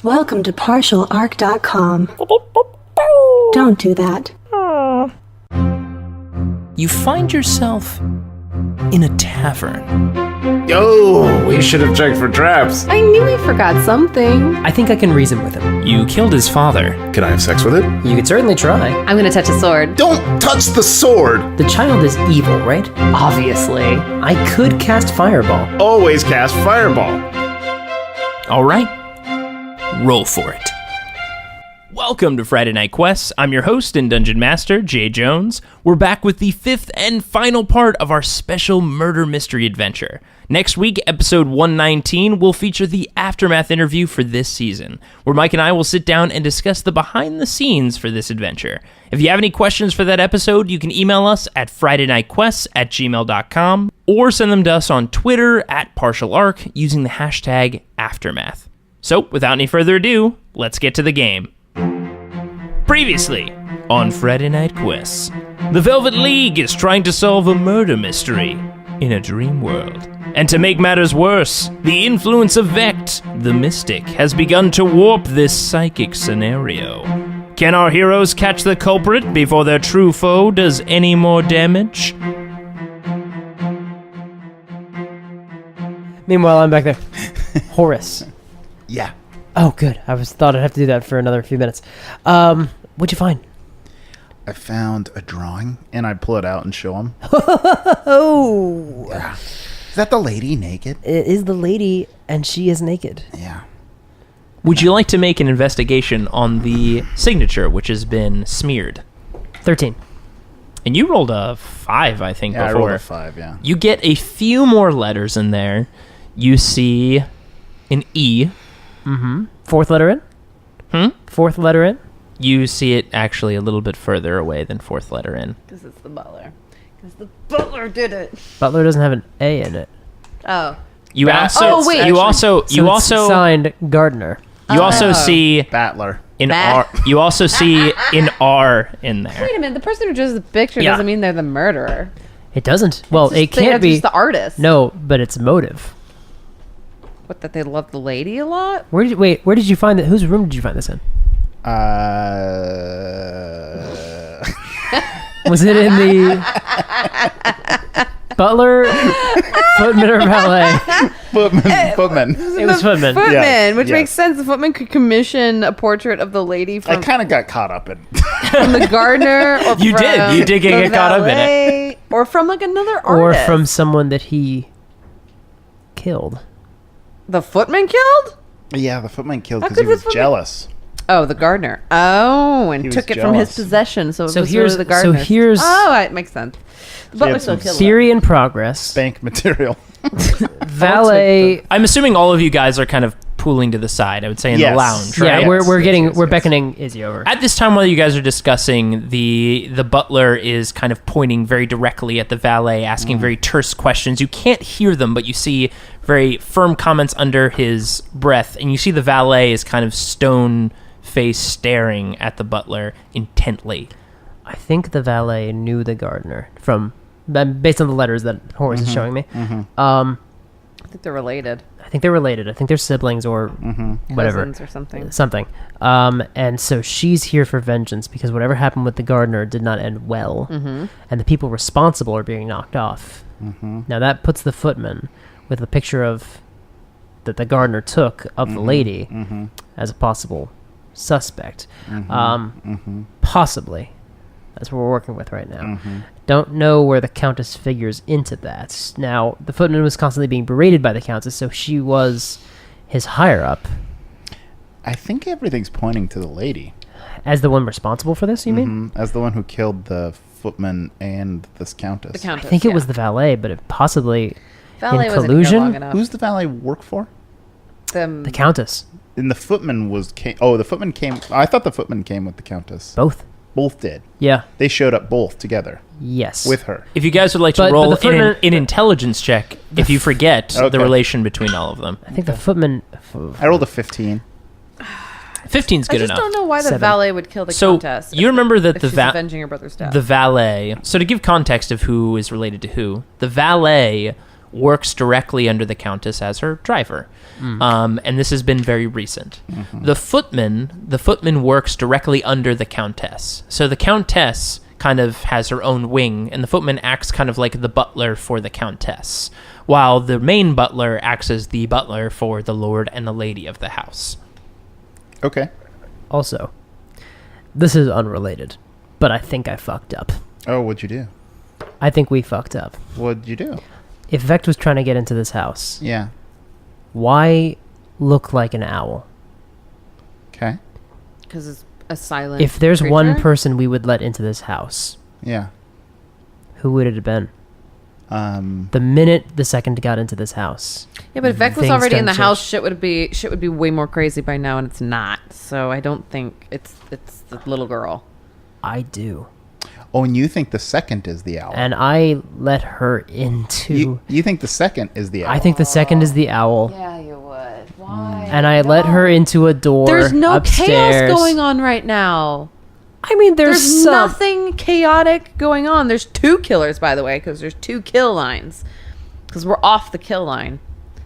Welcome to partialarc.com. Don't do that. You find yourself in a tavern. Yo, we should have checked for traps. I knew he forgot something. I think I can reason with him. You killed his father. Can I have sex with it? You could certainly try. I'm gonna touch a sword. Don't touch the sword! The child is evil, right? Obviously. I could cast Fireball. Always cast fireball. All right, roll for it. Welcome to Friday Night Quests. I'm your host and Dungeon Master, Jay Jones. We're back with the fifth and final part of our special murder mystery adventure. Next week, episode 119 will feature the aftermath interview for this season, where Mike and I will sit down and discuss the behind the scenes for this adventure. If you have any questions for that episode, you can email us at fridaynightquests@gmail.com or send them to us on Twitter at partialarc using the hashtag aftermath. So, without any further ado, let's get to the game. Previously on Friday Night Quests, the Velvet League is trying to solve a murder mystery in a dream world. And to make matters worse, the influence of Vect, the mystic, has begun to warp this psychic scenario. Can our heroes catch the culprit before their true foe does any more damage? Meanwhile, I'm back there. Horace. Yeah. Oh, good. Thought I'd have to do that for another few minutes. What'd you find? I found a drawing, and I pull it out and show him. Oh! Yeah. Is that the lady naked? It is the lady, and she is naked. Yeah. Would you like to make an investigation on the signature, which has been smeared? 13. And you rolled a 5, I think, Yeah, before. I rolled a 5, yeah. You get a few more letters in there. You see an E. Mm-hmm. Fourth letter in? Fourth letter in? You see it actually a little bit further away than fourth letter in. Because it's the butler. Because the butler did it. Butler doesn't have an A in it. Oh. You also, Oh, wait. you also, So you it's also, signed Gardner. you also see Battler. an Bat- R. You also see an R in there. Wait a minute. The person who draws the picture Yeah. doesn't mean they're the murderer. It doesn't. Well, It's just- it can't that's be. just the artist. No, but it's motive. What, that they love the lady a lot? Where did you find it? Whose room did you find this in? Was it in the butler, footman, or valet? Footman. It was footman. Footman, Yeah, which yes. makes sense. The footman could commission a portrait of the lady I from, kind of got caught up in from the gardener. Or You from did. You did get the caught up in it. valet, or from like another Or artist. from someone that he killed. The footman killed? Yeah, the footman killed How because he could the was footman- jealous. Oh, the gardener. Oh, and He was took it from his jealous. possession. So, it So was here's- really the so gardener. here's- Oh, it makes sense. The butler had still some killed him. Theory in progress. Bank material. Valet. I'm assuming all of you guys are kind of pooling to the side. I would say in Yes. the lounge, Yeah, right? we're beckoning Izzy over. At this time, while you guys are discussing, the butler is kind of pointing very directly at the valet, asking very terse questions. You can't hear them, but you see very firm comments under his breath, and you see the valet is kind of stone face staring at the butler intently. I think the valet knew the gardener from based on the letters that Horace is showing me. I think they're related. I think they're related. I think they're siblings or whatever. Cousins or something. Something. And so she's here for vengeance because whatever happened with the gardener did not end well. And the people responsible are being knocked off. Now that puts the footman with a picture of that the gardener took of the lady as a possible suspect. Possibly. That's what we're working with right now. Don't know where the Countess figures into that. Now, the footman was constantly being berated by the Countess, so she was his higher-up. I think everything's pointing to the lady. As the one responsible for this, you mean? As the one who killed the footman and this countess. The countess. I think it was the valet, but it possibly valet in wasn't collusion? here long enough. Who's the valet work for? the Countess. And the footman the footman came. I thought the footman came with the countess. Both. Both did. Yeah. They showed up both together Yes. with her. If you guys would like to But roll the footman- an intelligence check, if you forget the Okay. relation between all of them. I think the footman... I rolled a 15. 15's I good just enough. don't know why the 7. valet would kill the So countess. you remember that if the she's avenging her brother's death. the valet. So to give context of who is related to who, the valet works directly under the Countess as her driver. And this has been very recent. The footman works directly under the Countess. So the Countess kind of has her own wing, and the footman acts kind of like the butler for the Countess, while the main butler acts as the butler for the lord and the lady of the house. Okay. Also, this is unrelated, but I think I fucked up. Oh, what'd you do? I think we fucked up. What'd you do? If Vecht was trying to get into this house, Yeah. why look like an owl? Okay. Because it's a silent If there's one creature? person we would let into this house, Yeah. who would it have been? Um. The minute the second got into this house. Yeah, but if Vec was Things already in the done house, changed. shit would be way more crazy by now, and it's not. So I don't think it's the little girl. I do. Oh, and you think the second is the owl? And I let her into... You think the second is the owl? I think the second is the owl. Yeah, you would. Why? And I let her into a door There's no upstairs. chaos going on right now. I mean, there's some... nothing chaotic going on. There's 2 killers, by the way, because there's 2 kill lines. Because we're off the kill line.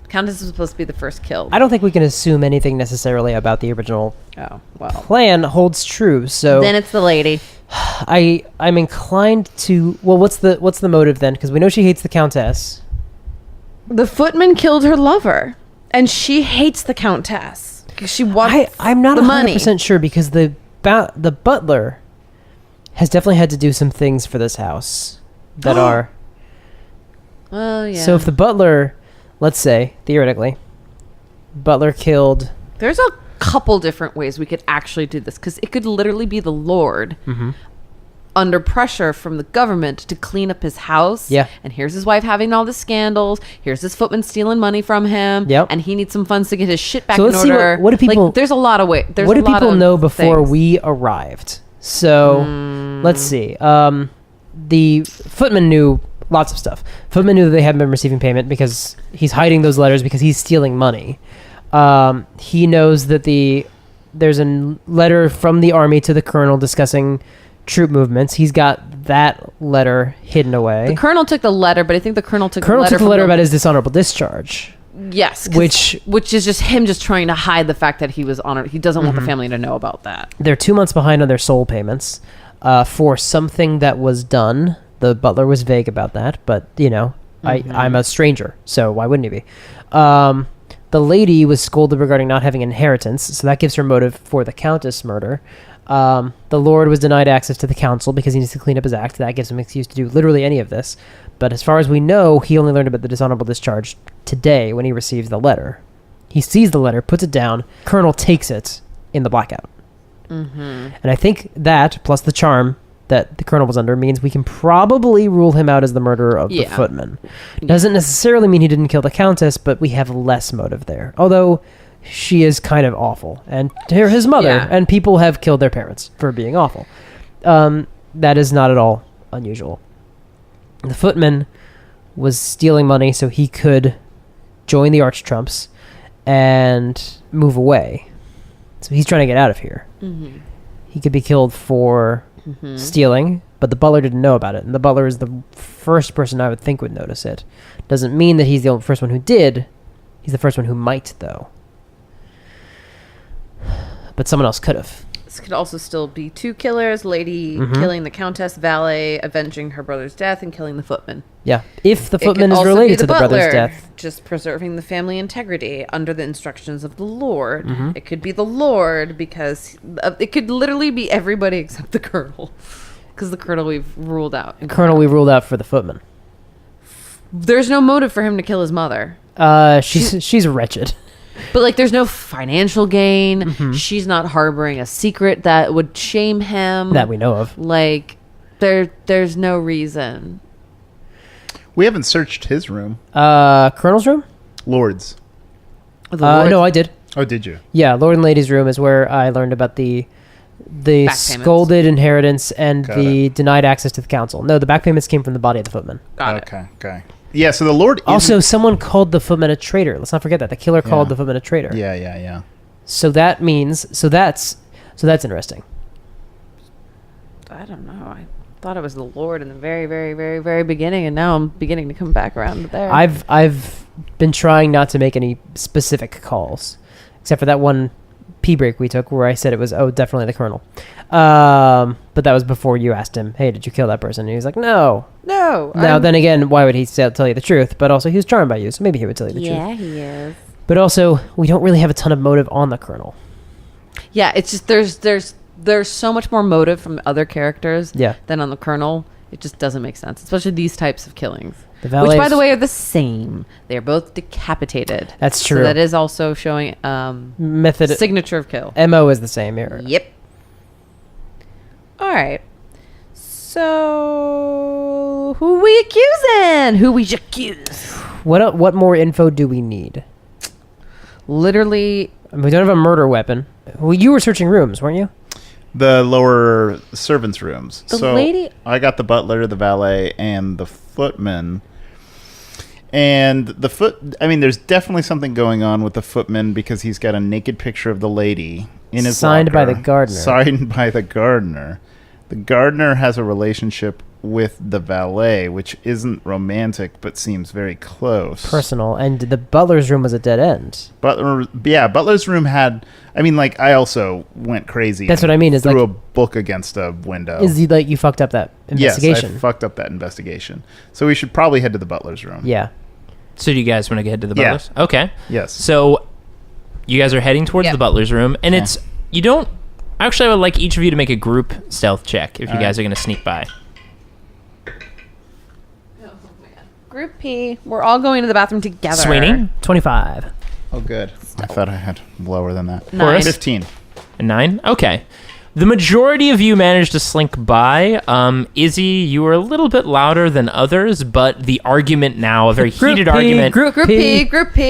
Countess was supposed to be the first kill. I don't think we can assume anything necessarily about the original Oh, well. plan holds true. So Then it's the lady. I'm inclined to... Well, what's the motive then? Because we know she hates the Countess. The footman killed her lover. And she hates the Countess. 'Cause she wants I'm not the 100% money. sure because the butler has definitely had to do some things for this house that are... Well, yeah. So if the butler, let's say, theoretically, butler killed... There's a couple different ways we could actually do this. Because it could literally be the Lord under pressure from the government to clean up his house. Yeah. And here's his wife having all the scandals. Here's his footman stealing money from him. Yep. And he needs some funds to get his shit back So in let's see order. what do people... Like, there's a lot of ways. What did people know before we arrived? So, let's see. The footman knew lots of stuff. Footman knew that they hadn't been receiving payment because he's hiding those letters because he's stealing money. He knows that there's a letter from the army to the colonel discussing troop movements. He's got that letter hidden away. The colonel took the letter, but I think the colonel took Colonel took the from letter about his dishonorable discharge. Yes. Which is just him just trying to hide the fact that he was honored. He doesn't want the family to know about that. They're 2 months behind on their soul payments for something that was done. The butler was vague about that, but, you know, I'm a stranger, so why wouldn't he be? The lady was scolded regarding not having inheritance, so that gives her motive for the Countess murder. The Lord was denied access to the council because he needs to clean up his act. That gives him an excuse to do literally any of this. But as far as we know, he only learned about the dishonorable discharge today when he receives the letter. He sees the letter, puts it down, Colonel takes it in the blackout. And I think that, plus the charm that the Colonel was under, means we can probably rule him out as the murderer of the footman. Doesn't necessarily mean he didn't kill the Countess, but we have less motive there. Although she is kind of awful. And his mother, and people have killed their parents for being awful. That is not at all unusual. The footman was stealing money so he could join the Archtrumps and move away. So he's trying to get out of here. He could be killed for stealing, but the butler didn't know about it. And the butler is the first person I would think would notice it. Doesn't mean that he's the first one who did. He's the first one who might, though. But someone else could have. This could also still be 2 killers: lady killing the Countess, valet avenging her brother's death, and killing the footman. Yeah, if the It footman could is also related be to the brother's butler, death. just preserving the family integrity under the instructions of the Lord. It could be the Lord because it could literally be everybody except the Colonel, because the Colonel we've ruled out. Colonel we ruled out for the footman. There's no motive for him to kill his mother. She's wretched. But, like, there's no financial gain. She's not harboring a secret that would shame him. That we know of. Like, there's no reason. We haven't searched his room. Colonel's room? Lord's. No, I did. Oh, did you? Yeah, Lord and Lady's room is where I learned about the payments. scolded inheritance and Got the denied access to the council. No, the back payments came from the body of the footman. Got it. Okay. Yeah, so the Lord Also, someone called the footman a traitor. Let's not forget that. The killer called the footman a traitor. Yeah. So that means... So that's interesting. I don't know. I thought it was the Lord in the very, very, very, very beginning, and now I'm beginning to come back around to there. I've been trying not to make any specific calls, except for that one pee break we took where I said it was definitely the Colonel. But that was before you asked him, hey, did you kill that person? And he was like, no. No. Now then again, why would he tell you the truth? But also he was charmed by you, so maybe he would tell you the truth. Yeah, he is. But also we don't really have a ton of motive on the Colonel. Yeah, it's just there's so much more motive from other characters than on the Colonel. It just doesn't make sense, especially these types of killings. Which, by the way, are the same. They are both decapitated. That's true. So that is also showing method signature of kill. MO is the same here. Yep. All right. So who we accusing? Who we accuse? What more info do we need? Literally, we don't have a murder weapon. Well, you were searching rooms, weren't you? The lower servants' rooms. The lady... I got the butler, the valet, and the footman. And there's definitely something going on with the footman because he's got a naked picture of the lady in his Signed by locker. the gardener. Signed by the gardener. The gardener has a relationship with the valet, which isn't romantic but seems very close. Personal. And the butler's room was a dead end. Butler's room had... I also went crazy. That's what I mean. Is threw a book against a window. Is he you fucked up that investigation? Yes, I fucked up that investigation. So we should probably head to the butler's room. Yeah. So do you guys want to head to the butler's? Yeah. Okay. Yes. So you guys are heading towards the butler's room, and it's... You don't... Actually, I would like each of you to make a group stealth check if you guys are going to sneak by. Group P. We're all going to the bathroom together. Sweeney? 25. Oh, good. I thought I had lower than that. 9. 15. A 9? Okay. The majority of you managed to slink by. Izzy, you were a little bit louder than others, but the argument now, a very heated argument Group P.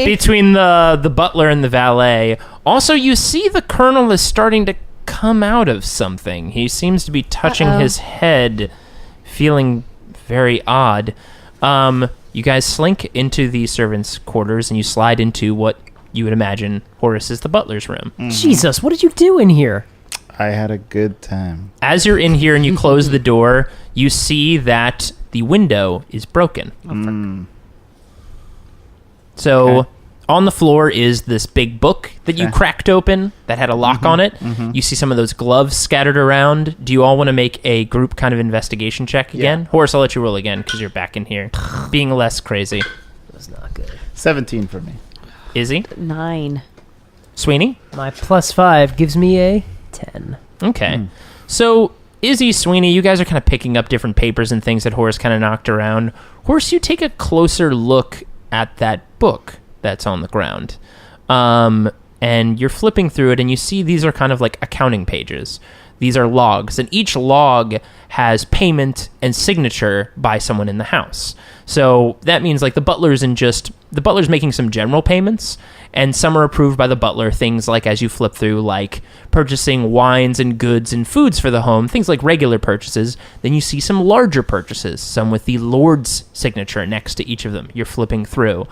between the butler and the valet. Also, you see the Colonel is starting to come out of something. He seems to be touching his head, feeling very odd. You guys slink into the servants' quarters, and you slide into what you would imagine Horace is the butler's room. Mm-hmm. Jesus, what did you do in here? I had a good time. As you're in here and you close the door, you see that the window is broken. So on the floor is this big book that you cracked open that had a lock on it. You see some of those gloves scattered around. Do you all want to make a group kind of investigation check again? Yeah. Horace, I'll let you roll again because you're back in here. Being less crazy. That's not good. 17 for me. Izzy? 9. Sweeney? My +5 gives me a 10. Okay. So, Izzy, Sweeney, you guys are kind of picking up different papers and things that Horace kind of knocked around. Horace, you take a closer look at that book that's on the ground. And you're flipping through it, and you see these are kind of like accounting pages. These are logs, and each log has payment and signature by someone in the house. So that means like the butler's making some general payments, and some are approved by the butler. Things like, as you flip through, like purchasing wines and goods and foods for the home, things like regular purchases. Then you see some larger purchases, some with the Lord's signature next to each of them. You're flipping through.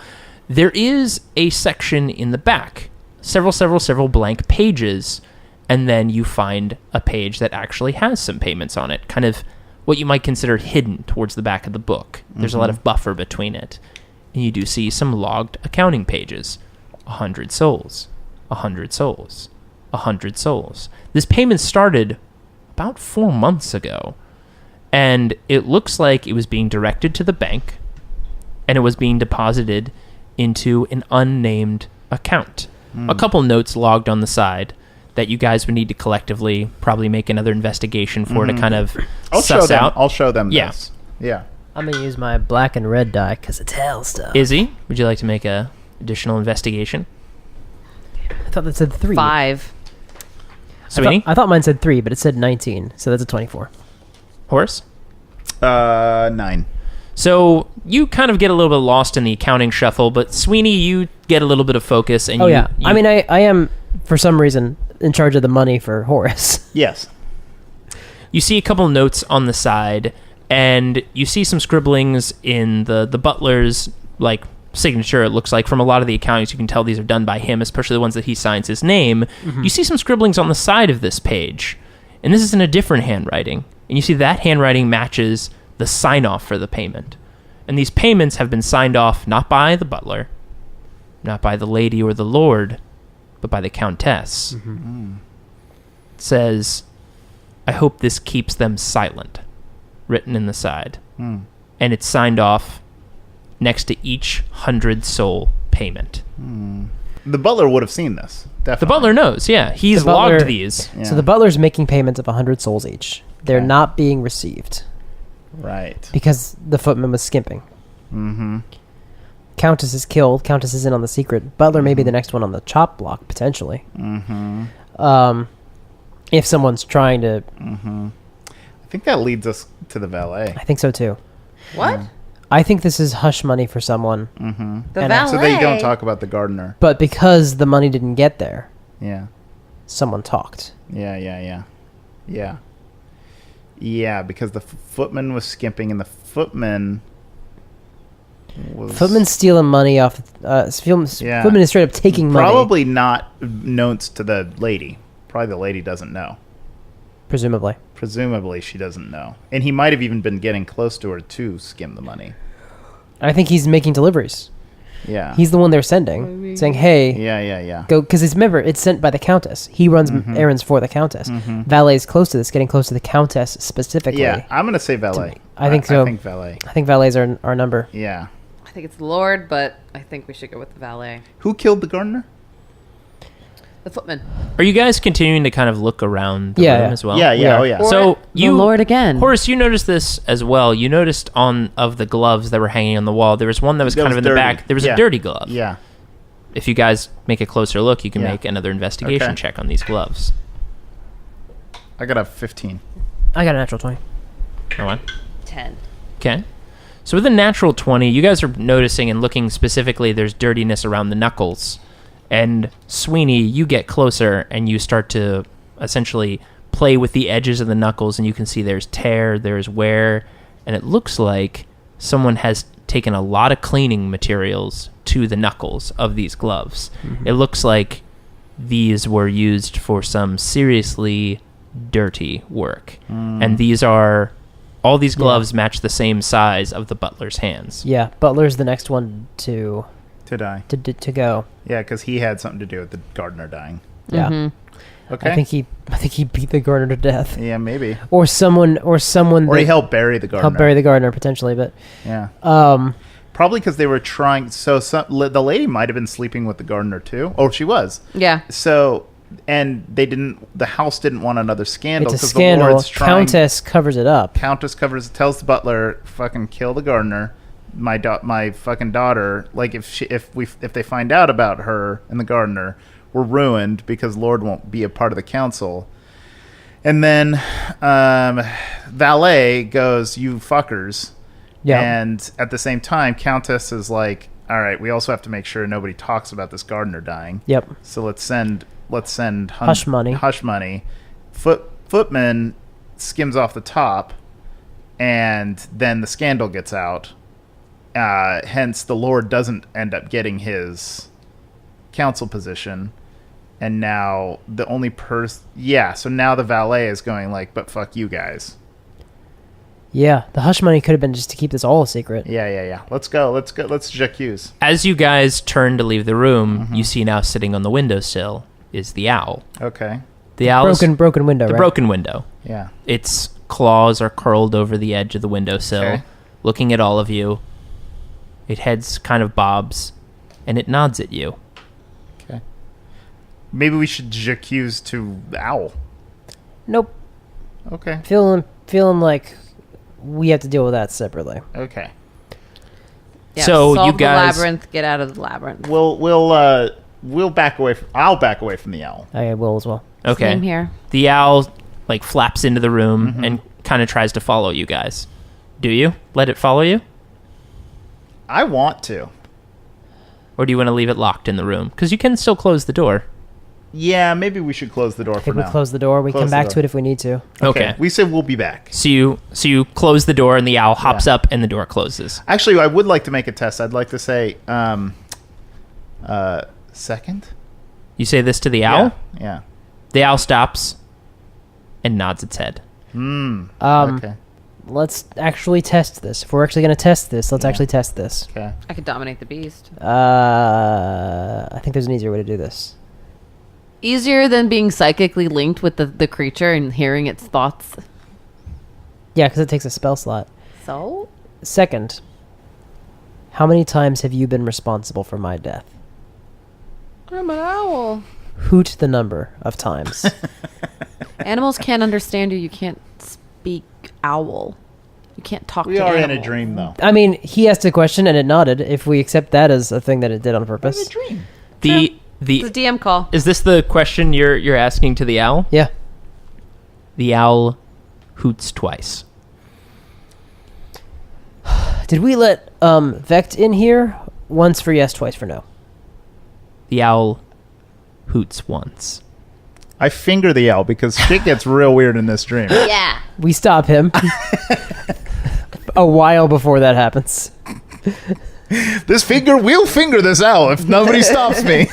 There is a section in the back, several blank pages, and then you find a page that actually has some payments on it, kind of what you might consider hidden towards the back of the book. There's a lot of buffer between it. And you do see some logged accounting pages. 100 souls, 100 souls, 100 souls. This payment started about 4 months ago, and it looks like it was being directed to the bank, and it was being deposited into an unnamed account. A couple notes logged on the side that you guys would need to collectively probably make another investigation for to kind of suss out. I'll show them Yeah. this. Yeah. I'm going to use my black and red die because it tells stuff. Izzy, would you like to make a additional investigation? I thought that said 3. 5. Sweeney? I thought mine said 3, but it said 19, so that's a 24. Horace? 9. So you kind of get a little bit lost in the accounting shuffle, but Sweeney, you get a little bit of focus. And I mean, I am, for some reason, in charge of the money for Horace. Yes. You see a couple notes on the side, and you see some scribblings in the butler's like signature. It looks like from a lot of the accountings, you can tell these are done by him, especially the ones that he signs his name. You see some scribblings on the side of this page, and this is in a different handwriting. And you see that handwriting matches the sign-off for the payment. And these payments have been signed off not by the butler, not by the lady or the lord, but by the countess. Mm-hmm. It says, "I hope this keeps them silent," written in the side. And it's signed off next to each 100-soul payment. The butler would have seen this. Definitely. The butler knows, yeah. He's logged these. Yeah. So the butler's making payments of 100 souls each. They're not being received. Right. Because the footman was skimping. Mm-hmm. Countess is killed. Countess is in on the secret. Butler may be the next one on the chop block, potentially. Mm-hmm. If someone's trying to... Mm-hmm. I think that leads us to the valet. I think so, too. What? I think this is hush money for someone. Mm-hmm. The valet. So they don't talk about the gardener. But because the money didn't get there, someone talked. Yeah, because the footman was skimping, and the footman was... Footman's stealing money off... Footman is straight up taking money. Probably not notes to the lady. Probably the lady doesn't know. Presumably she doesn't know. And he might have even been getting close to her to skim the money. I think he's making deliveries. Yeah. He's the one they're sending, saying, hey... Yeah. Go, because it's sent by the countess. He runs errands for the countess. Valet's close to this, getting close to the countess specifically. Yeah, I'm going to say valet. I think so. I think valet. I think valet's our number. Yeah. I think it's the Lord, but I think we should go with the valet. Who killed the gardener? The footman. Are you guys continuing to kind of look around the room as well? Yeah. Oh, yeah. So the Lord again. Horace, you noticed this as well. You noticed of the gloves that were hanging on the wall, there was one that was kind of in dirty. the back. There was a dirty glove. Yeah. If you guys make a closer look, you can make another investigation check on these gloves. I got a 15. I got a natural 20. Go on. 10. Okay. So with a natural 20, you guys are noticing and looking specifically, there's dirtiness around the knuckles. And Sweeney, you get closer and you start to essentially play with the edges of the knuckles, and you can see there's tear, there's wear, and it looks like someone has taken a lot of cleaning materials to the knuckles of these gloves. Mm-hmm. It looks like these were used for some seriously dirty work. And all these gloves match the same size of the butler's hands. Yeah, butler's the next one to die. To go. Yeah, because he had something to do with the gardener dying. Yeah. Mm-hmm. Okay. I think he beat the gardener to death. Yeah, maybe. Or someone. Or he helped bury the gardener. Helped bury the gardener potentially, but yeah. Probably because they were trying. So the lady might have been sleeping with the gardener too. Oh, she was. Yeah. So, and they didn't. The house didn't want another scandal. It's a scandal. The Lord's Countess covers it up. Countess tells the butler, "Fucking kill the gardener." My fucking daughter, like if they find out about her and the gardener, we're ruined because Lord won't be a part of the council. And then valet goes, "You fuckers." Yeah. And at the same time, Countess is like, "All right, we also have to make sure nobody talks about this gardener dying." Yep. So let's send hush money. Footman skims off the top, and then the scandal gets out. Hence, the Lord doesn't end up getting his council position, and now the only person... Yeah, so now the valet is going like, but fuck you guys. Yeah, the hush money could have been just to keep this all a secret. Yeah. Let's go. Let's j'accuse. As you guys turn to leave the room, you see now sitting on the windowsill is the owl. Okay. The owl's... Broken window, The right? broken window. Yeah. Its claws are curled over the edge of the windowsill, looking at all of you. It heads kind of bobs, and it nods at you. Okay. Maybe we should j'accuse to the owl. Nope. Okay. Feeling like we have to deal with that separately. Okay. Yeah, so solve you guys... the labyrinth, get out of the labyrinth. We'll back away I'll back away from the owl. I will as well. Okay. Same here. The owl flaps into the room and kind of tries to follow you guys. Do you let it follow you? I want to. Or do you want to leave it locked in the room? Because you can still close the door. Yeah, maybe we should close the door for now. We close the door. We come back to it if we need to. Okay. We said we'll be back. So you close the door and the owl hops up and the door closes. Actually, I would like to make a test. I'd like to say second. You say this to the owl? Yeah. The owl stops and nods its head. Okay. Let's actually test this. If we're actually going to test this, let's actually test this. Okay. I could dominate the beast. I think there's an easier way to do this. Easier than being psychically linked with the creature and hearing its thoughts. Yeah, because it takes a spell slot. So? Second, how many times have you been responsible for my death? I'm an owl. Hoot the number of times. Animals can't understand you. You can't speak owl. You can't talk We to are animal. in a dream, though. I mean, he asked a question and it nodded. If we accept that as a thing that it did on purpose. It's a dream. The It's a DM call. is this the question you're asking to the owl? Yeah. The owl hoots twice. Did we let Vect in here? Once for yes, twice for no. The owl hoots once. I finger the owl because shit gets real weird in this dream. Yeah. We stop him. A while before that happens. We'll finger this owl if nobody stops me.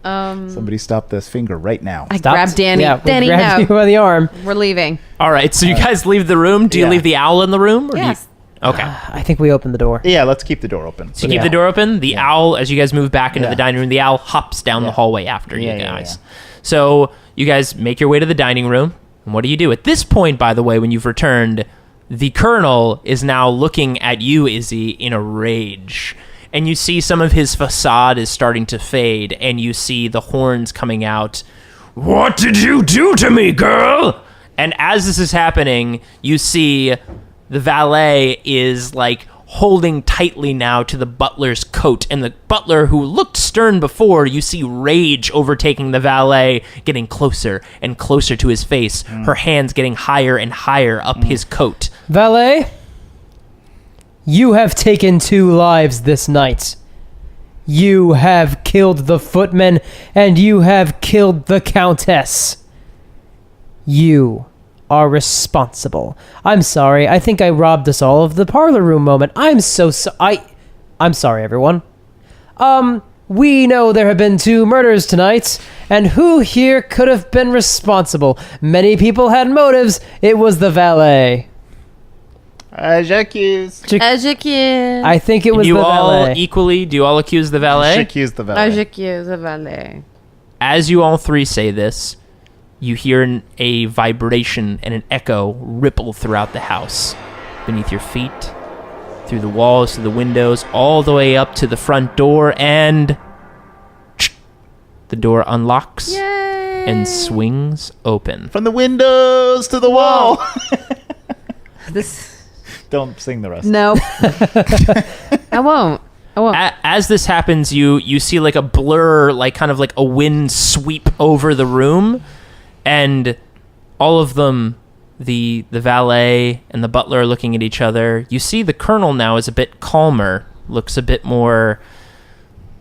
Somebody stop this finger right now. I grab Danny. Yeah, Danny, we grabbed no. you by the arm. We're leaving. All right, so you guys leave the room. Do you Yeah. leave the owl in the room? Or Yes. Do you, okay. I think we opened the door. Yeah, let's keep the door open. So you keep the door open. The owl, as you guys move back into Yeah. the dining room, the owl hops down the Yeah. hallway after Yeah, you yeah, guys. yeah. So you guys make your way to the dining room. And what do you do? At this point, by the way, when you've returned, the Colonel is now looking at you, Izzy, in a rage. And you see some of his facade is starting to fade, and you see the horns coming out. What did you do to me, girl? And as this is happening, you see the valet is like holding tightly now to the butler's coat, and the butler, who looked stern before, you see rage overtaking the valet, getting closer and closer to his face, her hands getting higher and higher up his coat. Valet, you have taken 2 lives this night. You have killed the footman, and you have killed the countess. You are responsible. I'm sorry. I think I robbed us all of the parlor room moment. I'm so I'm sorry, everyone. We know there have been 2 murders tonight, and who here could have been responsible? Many people had motives. It was the valet. J'accuse. J'accuse. I think it was Do the you all valet. equally, do you all accuse the valet? J'accuse the valet. J'accuse the valet. As you all three say this, you hear a vibration and an echo ripple throughout the house, beneath your feet, through the walls, through the windows, all the way up to the front door, and the door unlocks and swings open. From the windows to the wall. This. Don't sing the rest. No. I won't. As this happens, you see like a blur, like kind of like a wind sweep over the room, and all of them, the valet and the butler, are looking at each other. You see the Colonel now is a bit calmer, looks a bit more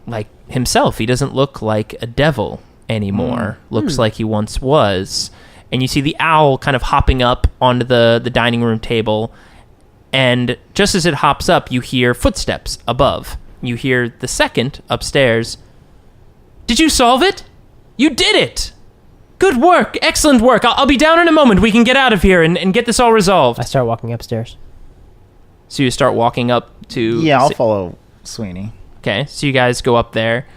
like himself. He doesn't look like a devil anymore. Looks like he once was. And you see the owl kind of hopping up onto the dining room table, and just as it hops up, you hear footsteps above. You hear the second upstairs. Did you solve it? You did it! Good work! Excellent work! I'll be down in a moment. We can get out of here and get this all resolved. I start walking upstairs. So you start walking up to... Yeah, I'll follow Sweeney. Okay, so you guys go up there.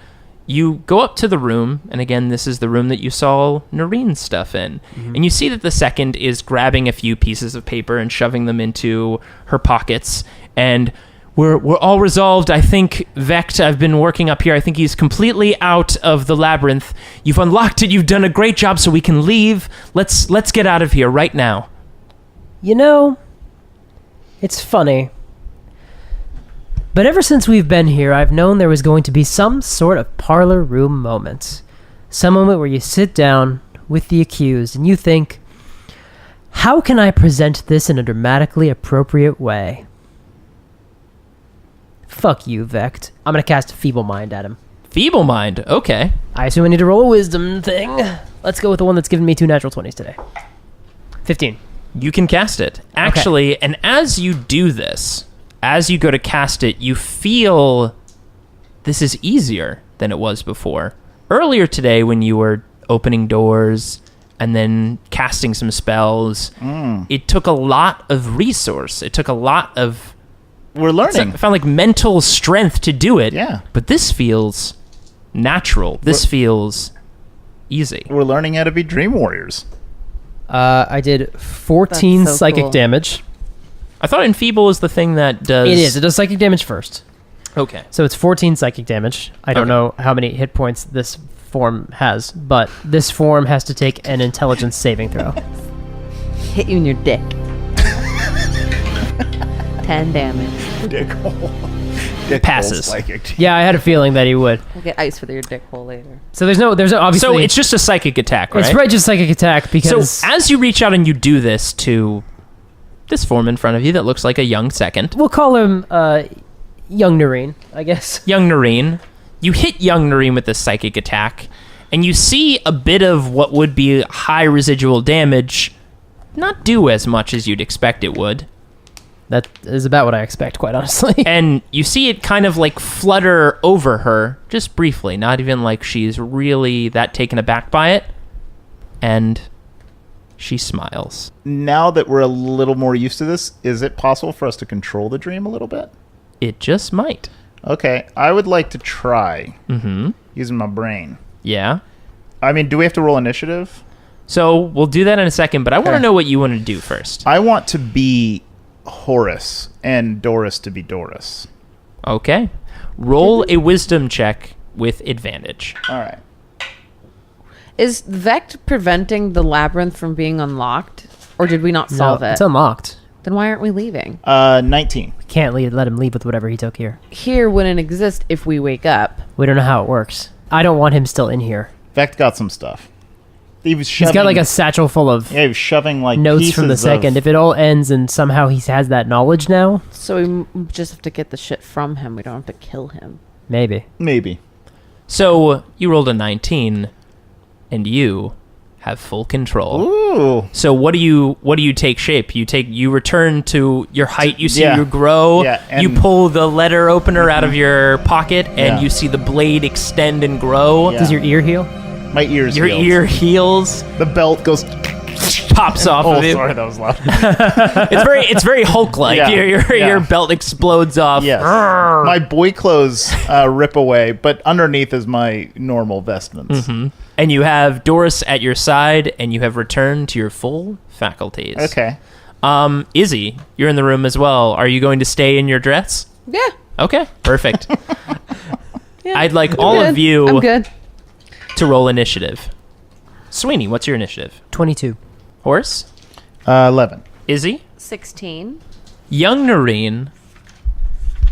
You go up to the room, and again, this is the room that you saw Noreen's stuff in. And you see that the second is grabbing a few pieces of paper and shoving them into her pockets. And we're all resolved. I think Vect, I've been working up here. I think he's completely out of the labyrinth. You've unlocked it. You've done a great job, so we can leave. Let's get out of here right now. You know, it's funny. But ever since we've been here, I've known there was going to be some sort of parlor room moment. Some moment where you sit down with the accused and you think, how can I present this in a dramatically appropriate way? Fuck you, Vect. I'm gonna cast Feeble Mind at him. Feeble Mind. Okay. I assume I need to roll a wisdom thing. Let's go with the one that's given me 2 natural 20s today. 15. You can cast it. Actually, and as you do this, as you go to cast it, you feel this is easier than it was before. Earlier today, when you were opening doors and then casting some spells. It took a lot of resource. It took a lot of... We're learning. I found like mental strength to do it. Yeah. But this feels natural. This feels easy. We're learning how to be dream warriors. I did 14 so psychic cool. damage. I thought Enfeeble is the thing that does... It is. It does psychic damage first. Okay. So it's 14 psychic damage. I don't know how many hit points this form has, but this form has to take an intelligence saving throw. Hit you in your dick. 10 damage. Dick hole. Passes. Psychic. Yeah, I had a feeling that he would. We'll get ice for your dick hole later. So there's no obviously. So it's just a psychic attack, right? It's right, just psychic attack because. So as you reach out and you do this to this form in front of you that looks like a young second. We'll call him young Noreen, I guess. Young Noreen. You hit young Noreen with this psychic attack, and you see a bit of what would be high residual damage not do as much as you'd expect it would. That is about what I expect, quite honestly. And you see it kind of like flutter over her, just briefly, not even like she's really that taken aback by it. And she smiles. Now that we're a little more used to this, is it possible for us to control the dream a little bit? It just might. Okay, I would like to try using my brain. Yeah. I mean, do we have to roll initiative? So we'll do that in a second, but I want to know what you want to do first. I want to be Horace and Doris to be Doris. Okay. Roll a wisdom check with advantage. All right. Is Vect preventing the labyrinth from being unlocked? Or did we not solve it? It's unlocked. Then why aren't we leaving? 19. We can't let him leave with whatever he took here. Here wouldn't exist if we wake up. We don't know how it works. I don't want him still in here. Vect got some stuff. He's got like a satchel full of he was shoving like notes pieces from the second. If it all ends and somehow he has that knowledge now, So we just have to get the shit from him. We don't have to kill him. maybe. Maybe. So you rolled a 19, and you have full control. Ooh. So what do you take shape? You return to your height. You see Yeah. you grow. Yeah, you and- pull the letter opener out of your pocket, and Yeah. you see the blade extend and grow. Yeah. Does your ear heal? My ears Your healed. ear heals, The belt goes... pops off Oh, of it. sorry, that was loud. It's very Hulk-like. Yeah, Your yeah. belt explodes off. Yes. My boy clothes rip away, but underneath is my normal vestments. And you have Doris at your side, and you have returned to your full faculties. Okay. Izzy, you're in the room as well. Are you going to stay in your dress? Yeah. Okay, perfect. Yeah. I'd like I'm all good. of you I'm good. to roll initiative. Sweeney, what's your initiative? 22. Horace? 11. Izzy? 16. Young Noreen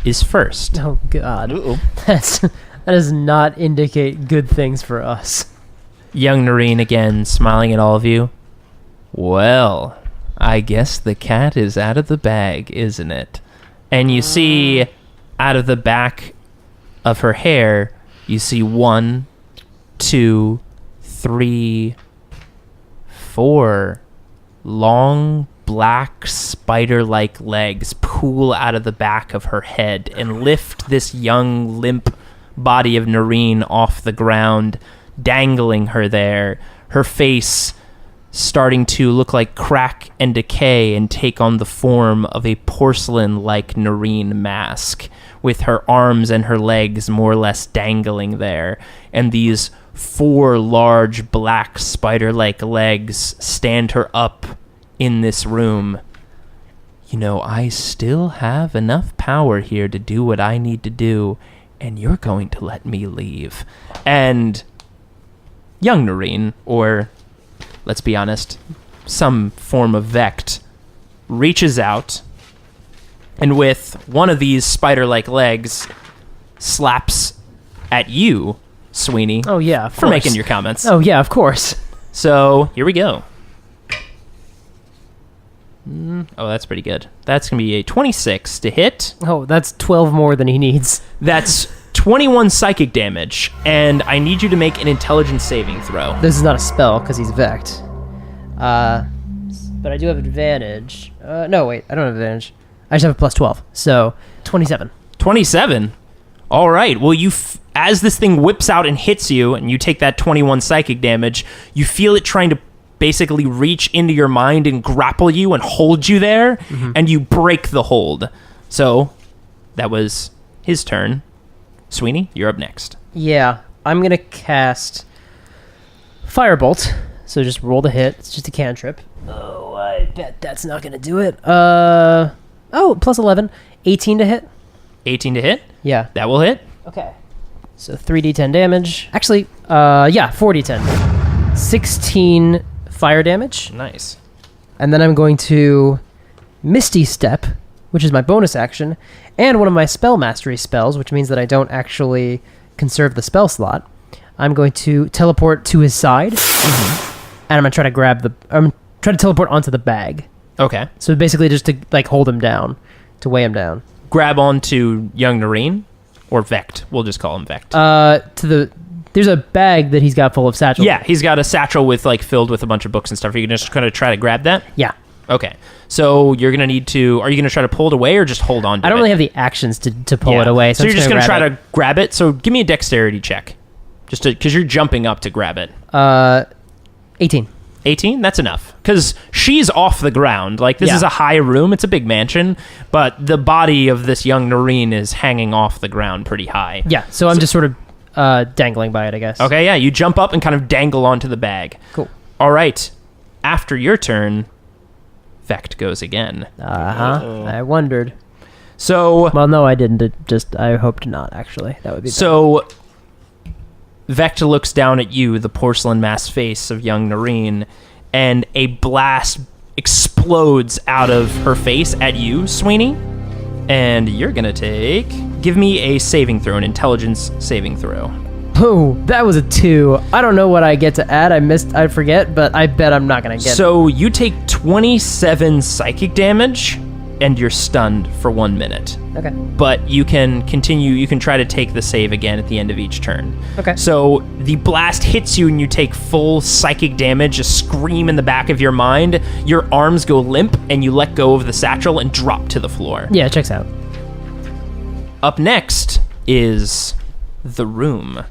is first. Oh God, Uh-oh. that does not indicate good things for us. Young Noreen again, smiling at all of you. Well, I guess the cat is out of the bag, isn't it? And you see, out of the back of her hair, you see 1, 2, 3, 4 long black spider-like legs pool out of the back of her head and lift this young limp body of Noreen off the ground, dangling her there, her face starting to look like crack and decay and take on the form of a porcelain-like Noreen mask, with her arms and her legs more or less dangling there, and these 4 large black spider-like legs stand her up in this room. You know, I still have enough power here to do what I need to do, and you're going to let me leave. And young Noreen, or let's be honest, some form of Vect, reaches out and with one of these spider-like legs slaps at you, Sweeney. Oh yeah, of for course. making your comments. Oh yeah, of course. So here we go. Oh, that's pretty good. That's going to be a 26 to hit. Oh, that's 12 more than he needs. That's 21 psychic damage, and I need you to make an intelligence saving throw. This is not a spell because he's Vect. But I do have advantage. No, wait, I don't have advantage. I just have a plus 12, so 27. 27? All right. Well, as this thing whips out and hits you, and you take that 21 psychic damage, you feel it trying to basically reach into your mind and grapple you and hold you there, and you break the hold. So that was his turn. Sweeney, you're up next. Yeah, I'm going to cast Firebolt. So just roll the hit. It's just a cantrip. Oh, I bet that's not going to do it. Plus 11. 18 to hit. 18 to hit? Yeah. That will hit. Okay. So 3d10 damage. Actually, 4d10. 16 fire damage. Nice. And then I'm going to Misty Step, which is my bonus action, and one of my spell mastery spells, which means that I don't actually conserve the spell slot. I'm going to teleport to his side, and I'm going to try to teleport onto the bag. Okay. So basically just to like hold him down, to weigh him down. Grab onto young Noreen, or Vect. We'll just call him Vect. There's a bag that he's got full of satchels. Yeah, he's got a satchel with filled with a bunch of books and stuff. Are you just going to try to grab that? Yeah. Okay. So you're going to need to... Are you going to try to pull it away or just hold on to it? I don't really have the actions to pull it away. So you're just going to try to grab it. So give me a dexterity check. Just because you're jumping up to grab it. 18. 18? That's enough. Because she's off the ground. This is a high room. It's a big mansion. But the body of this young Noreen is hanging off the ground pretty high. Yeah, so I'm just sort of dangling by it, I guess. Okay, yeah. You jump up and kind of dangle onto the bag. Cool. All right. After your turn, Vect goes again. I wondered. So... Well, no, I didn't. I hoped not, actually. That would be So... Vect looks down at you, the porcelain mask face of young Noreen, and a blast explodes out of her face at you, Sweeney. And you're going to give me a saving throw, an intelligence saving throw. Oh, that was a 2. I don't know what I get to add. I forget, but I bet I'm not going to get it. So you take 27 psychic damage, and you're stunned for 1 minute. Okay. But you can continue, you can try to take the save again at the end of each turn. Okay. So the blast hits you and you take full psychic damage, a scream in the back of your mind, your arms go limp, and you let go of the satchel and drop to the floor. Yeah, it checks out. Up next is the room.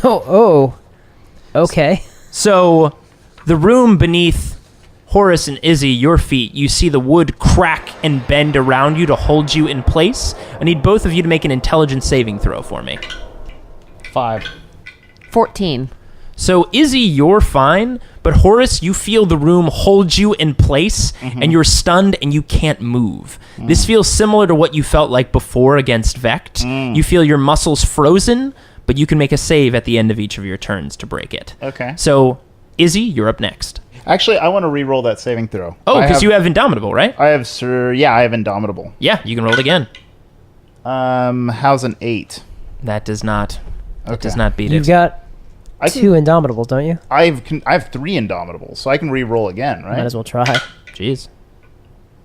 Oh. Okay. So the room beneath Horace and Izzy, your feet, you see the wood crack and bend around you to hold you in place. I need both of you to make an intelligence saving throw for me. 5. 14. So, Izzy, you're fine, but Horace, you feel the room hold you in place, and you're stunned and you can't move. This feels similar to what you felt like before against Vect. You feel your muscles frozen, but you can make a save at the end of each of your turns to break it. Okay. So, Izzy, you're up next. Actually, I want to re-roll that saving throw. Oh, because you have Indomitable, right? I have I have Indomitable. Yeah, you can roll it again. How's an 8? That does not. Okay. It does not beat You've it. got 2 Indomitables, don't you? I have 3 Indomitables, so I can re-roll again, right? Might as well try. Jeez.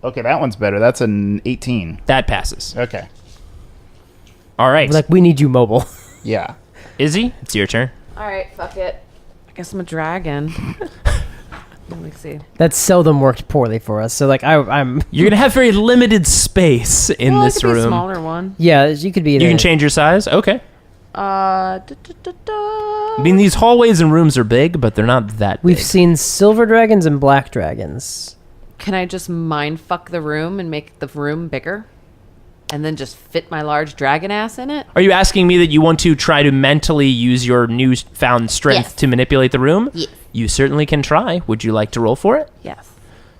Okay, that one's better. That's an 18. That passes. Okay. All right. We need you mobile. Yeah. Izzy, it's your turn. All right, fuck it. I guess I'm a dragon. Let me see. That's seldom worked poorly for us. So I'm. You're gonna have very limited space in this it could be a room. smaller one. Yeah, you could be. You can change your size. Okay. I mean, these hallways and rooms are big, but they're not that We've big. seen silver dragons and black dragons. Can I just mind fuck the room and make the room bigger? And then just fit my large dragon ass in it? Are you asking me that you want to try to mentally use your newfound strength to manipulate the room? Yes. You certainly can try. Would you like to roll for it? Yes.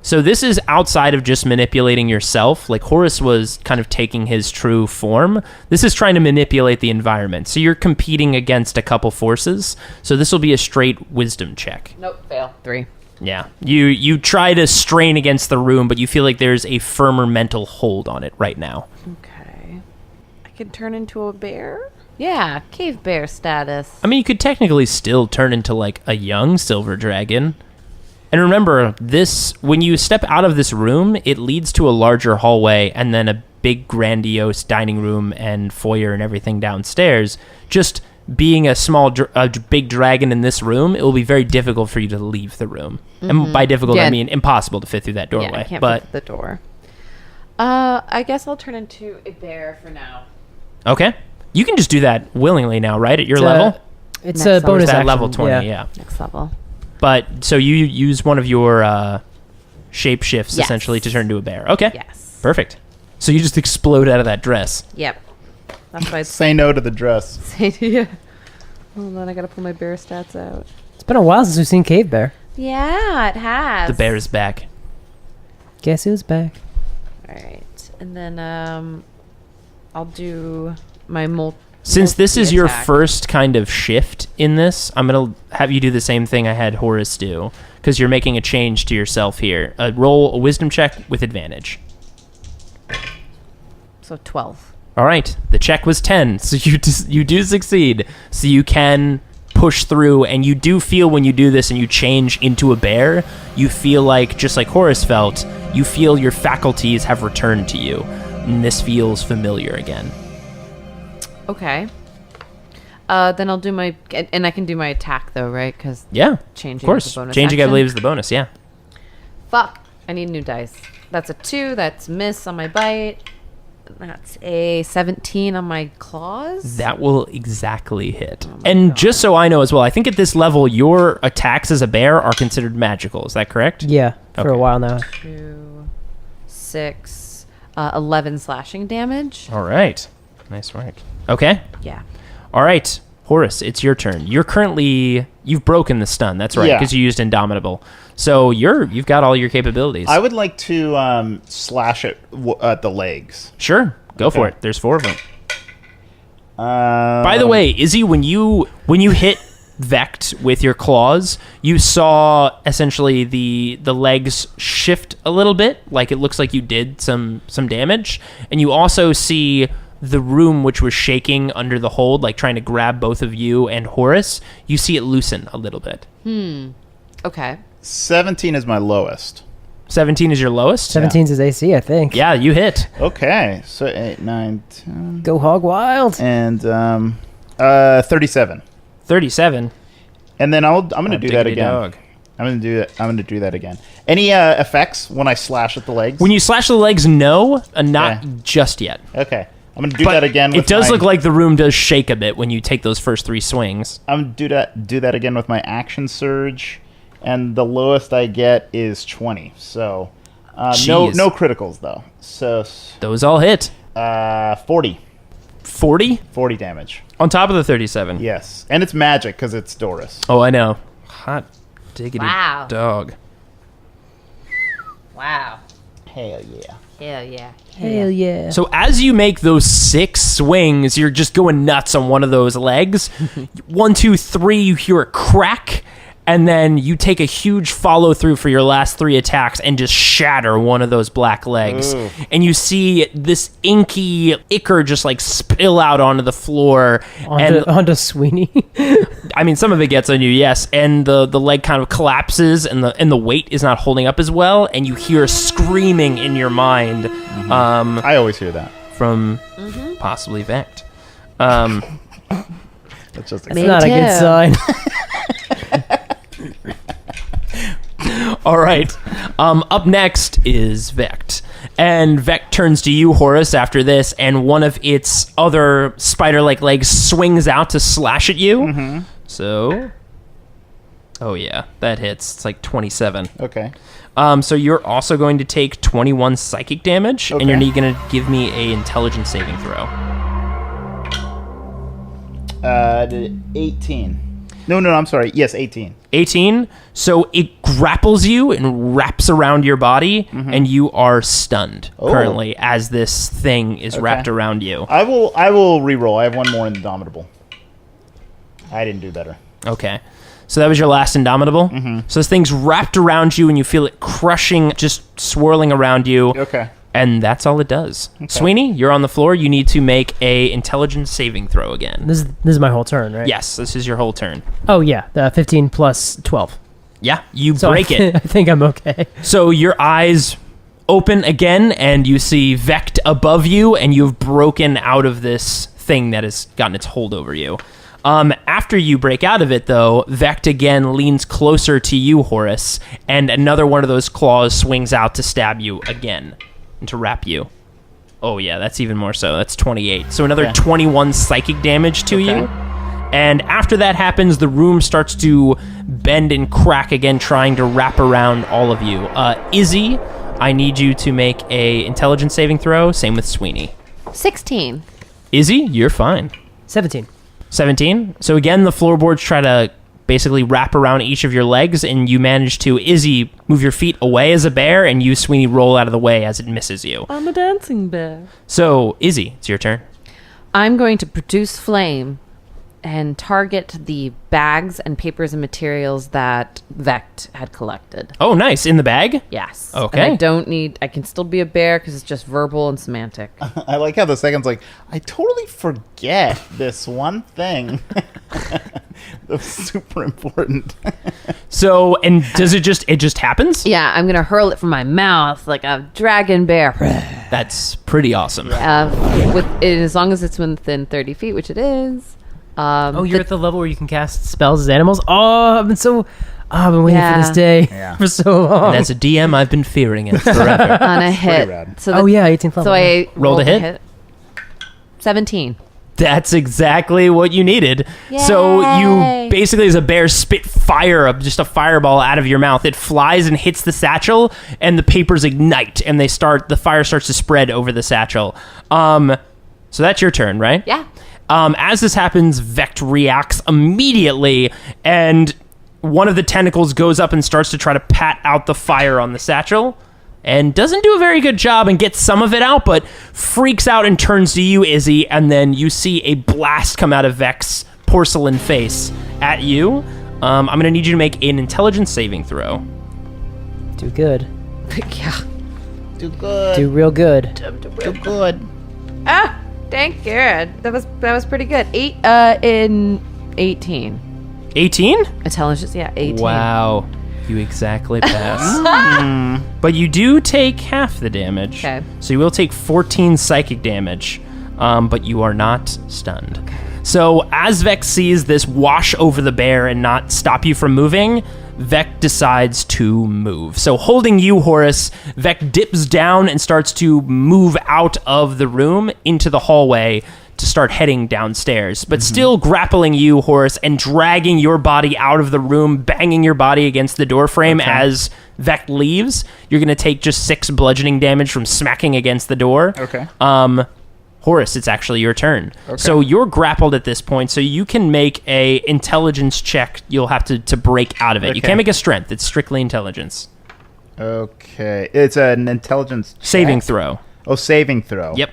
So this is outside of just manipulating yourself. Like Horace was kind of taking his true form. This is trying to manipulate the environment. So you're competing against a couple forces. So this will be a straight wisdom check. Nope, fail. 3. Yeah. You try to strain against the room, but you feel like there's a firmer mental hold on it right now. Okay. I can turn into a bear? Yeah, cave bear status. I mean, you could technically still turn into like a young silver dragon. And remember, when you step out of this room, it leads to a larger hallway and then a big grandiose dining room and foyer and everything downstairs. Just being a big dragon in this room, it will be very difficult for you to leave the room. And by difficult, I mean impossible to fit through that doorway. Yeah, I can't fit through the door. I guess I'll turn into a bear for now. Okay. You can just do that willingly now, right? At your level? It's Next a bonus That action. level 20, yeah. Next level. But so you use one of your shape shifts Yes. essentially to turn into a bear. Okay. Yes. Perfect. So you just explode out of that dress. Yep. That's why it's Say no to the dress. yeah. Hold on, I gotta pull my bear stats out. It's been a while since we've seen Cave Bear. Yeah, it has. The bear is back. Guess who's back? All right, and then I'll do my Since this is your attack. first kind of shift in this, I'm going to have you do the same thing I had Horace do, because you're making a change to yourself here. Roll a wisdom check with advantage. So 12. All right. The check was 10, so you do succeed. So you can push through, and you do feel when you do this and you change into a bear, you feel like, just like Horace felt, you feel your faculties have returned to you. And this feels familiar again. Okay. Then I'll do my, and I can do my attack though, right? Because Yeah, changing of course. is the bonus Changing, I action. believe, is the bonus, yeah. Fuck. I need new dice. That's a 2. That's miss on my bite. That's a 17 on my claws. That will exactly hit. And just so I know as well, I think at this level, your attacks as a bear are considered magical. Is that correct? Yeah, for Okay. a while now. 2, 6, 11 slashing damage. All right. Nice work. Okay. Yeah. All right. Horace, it's your turn. You've broken the stun. That's right, Yeah. because you used Indomitable. So you've got all your capabilities. I would like to slash at the legs. Sure. Go for Okay. it. There's 4 of them. By the way, Izzy, when you hit Vect with your claws, you saw essentially the legs shift a little bit, like it looks like you did some damage, and you also see the room which was shaking under the hold, like trying to grab both of you and Horace. You see it loosen a little bit. Okay. 17 is my lowest. 17 is your lowest. 17's his AC, I think. Yeah, you hit. Okay, so 8, 9, 10, Go hog wild. and 37. 37. And then I'm gonna do that Diggity again. dog. I'm gonna do that again. Any effects when I slash at the legs? When you slash the legs, no, not Okay. just yet. Okay, I'm gonna do But that again. it does look like the room does shake a bit when you take those first 3 swings. I'm gonna do that again with my action surge, and the lowest I get is 20. So no Jeez. criticals though. So Those all hit. 40 40 damage. on top of the 37. Yes, and it's magic because it's Doris. Oh, I know. Hot diggity Wow. dog. Wow. Hell yeah. Hell yeah. Hell yeah. So as you make those 6 swings, you're just going nuts on one of those legs. 1, 2, 3, you hear a crack, and then you take a huge follow through for your last 3 attacks and just shatter one of those black legs. Ooh. And you see this inky ichor just like spill out onto the floor. Onto Sweeney. I mean, some of it gets on you, yes, and the leg kind of collapses, and the weight is not holding up as well, and you hear screaming in your mind I always hear that. from possibly Vect. That's just It's not a good too. sign. All right. Up next is Vect. And Vect turns to you, Horace, after this, and one of its other spider-like legs swings out to slash at you. So... Oh, yeah. That hits. It's like 27. Okay. So you're also going to take 21 psychic damage, and you're going to give me a intelligence saving throw. 18. No, I'm sorry. Yes, 18. 18. So it grapples you and wraps around your body, and you are stunned currently as this thing is wrapped around you. I will re-roll. I have one more Indomitable. I didn't do better. Okay. So that was your last Indomitable? So this thing's wrapped around you, and you feel it crushing, just swirling around you. Okay. And that's all it does. Sweeney, you're on the floor. You need to make a intelligence saving throw again. This is my whole turn, right? Yes, this is your whole turn. Oh, yeah. 15 plus 12. Yeah, you So break it. I think I'm okay. So your eyes open again, and you see Vect above you, and you've broken out of this thing that has gotten its hold over you. After you break out of it, though, Vect again leans closer to you, Horace, and another one of those claws swings out to stab you again, and to wrap you. Oh, yeah, that's even more so. That's 28. So another 21 psychic damage to you. And after that happens, the room starts to bend and crack again, trying to wrap around all of you. Izzy, I need you to make a intelligence saving throw. Same with Sweeney. 16. Izzy, you're fine. 17. 17. So again, the floorboards try to basically wrap around each of your legs, and you manage to, Izzy, move your feet away as a bear, and you, Sweeney, roll out of the way as it misses you. I'm a dancing bear. So, Izzy, it's your turn. I'm going to produce flame and target the bags and papers and materials that Vect had collected. Oh, nice. In the bag? Yes. Okay. And I can still be a bear because it's just verbal and semantic. I like how the second's like, I totally forget this one thing. That's super important. So, and does it just happens? Yeah, I'm going to hurl it from my mouth like a dragon bear. That's pretty awesome. As long as it's within 30 feet, which it is. You're at the level where you can cast spells as animals? Oh, I've been waiting for this day for so long. And as a DM, I've been fearing it forever. On a hit. Rad. 18th level. So I rolled a hit? 17. That's exactly what you needed. Yay. So you basically, as a bear, spit fire, just a fireball out of your mouth. It flies and hits the satchel, and the papers ignite, and the fire starts to spread over the satchel. So that's your turn, right? Yeah. As this happens, Vect reacts immediately, and one of the tentacles goes up and starts to try to pat out the fire on the satchel, and doesn't do a very good job and gets some of it out, but freaks out and turns to you, Izzy, and then you see a blast come out of Vect's porcelain face at you. I'm going to need you to make an intelligence saving throw. Do good. Yeah. Do good. Do real good. Do good. Ah, thank God. That was pretty good. 8 in 18. 18? Intelligence, yeah, 18. Wow. You exactly pass. But you do take half the damage. Okay. So you will take 14 psychic damage, but you are not stunned. Okay. So as Vect sees this wash over the bear and not stop you from moving, Vect decides to move. So holding you, Horace, Vect dips down and starts to move out of the room into the hallway to start heading downstairs, but still grappling you, Horace, and dragging your body out of the room, banging your body against the doorframe as Vect leaves. You're going to take just 6 bludgeoning damage from smacking against the door. Okay. Horace, it's actually your turn. Okay. So you're grappled at this point, so you can make a intelligence check. You'll have to break out of it. Okay. You can't make a strength. It's strictly intelligence. Okay. It's an intelligence check? Saving throw. Oh, saving throw. Yep.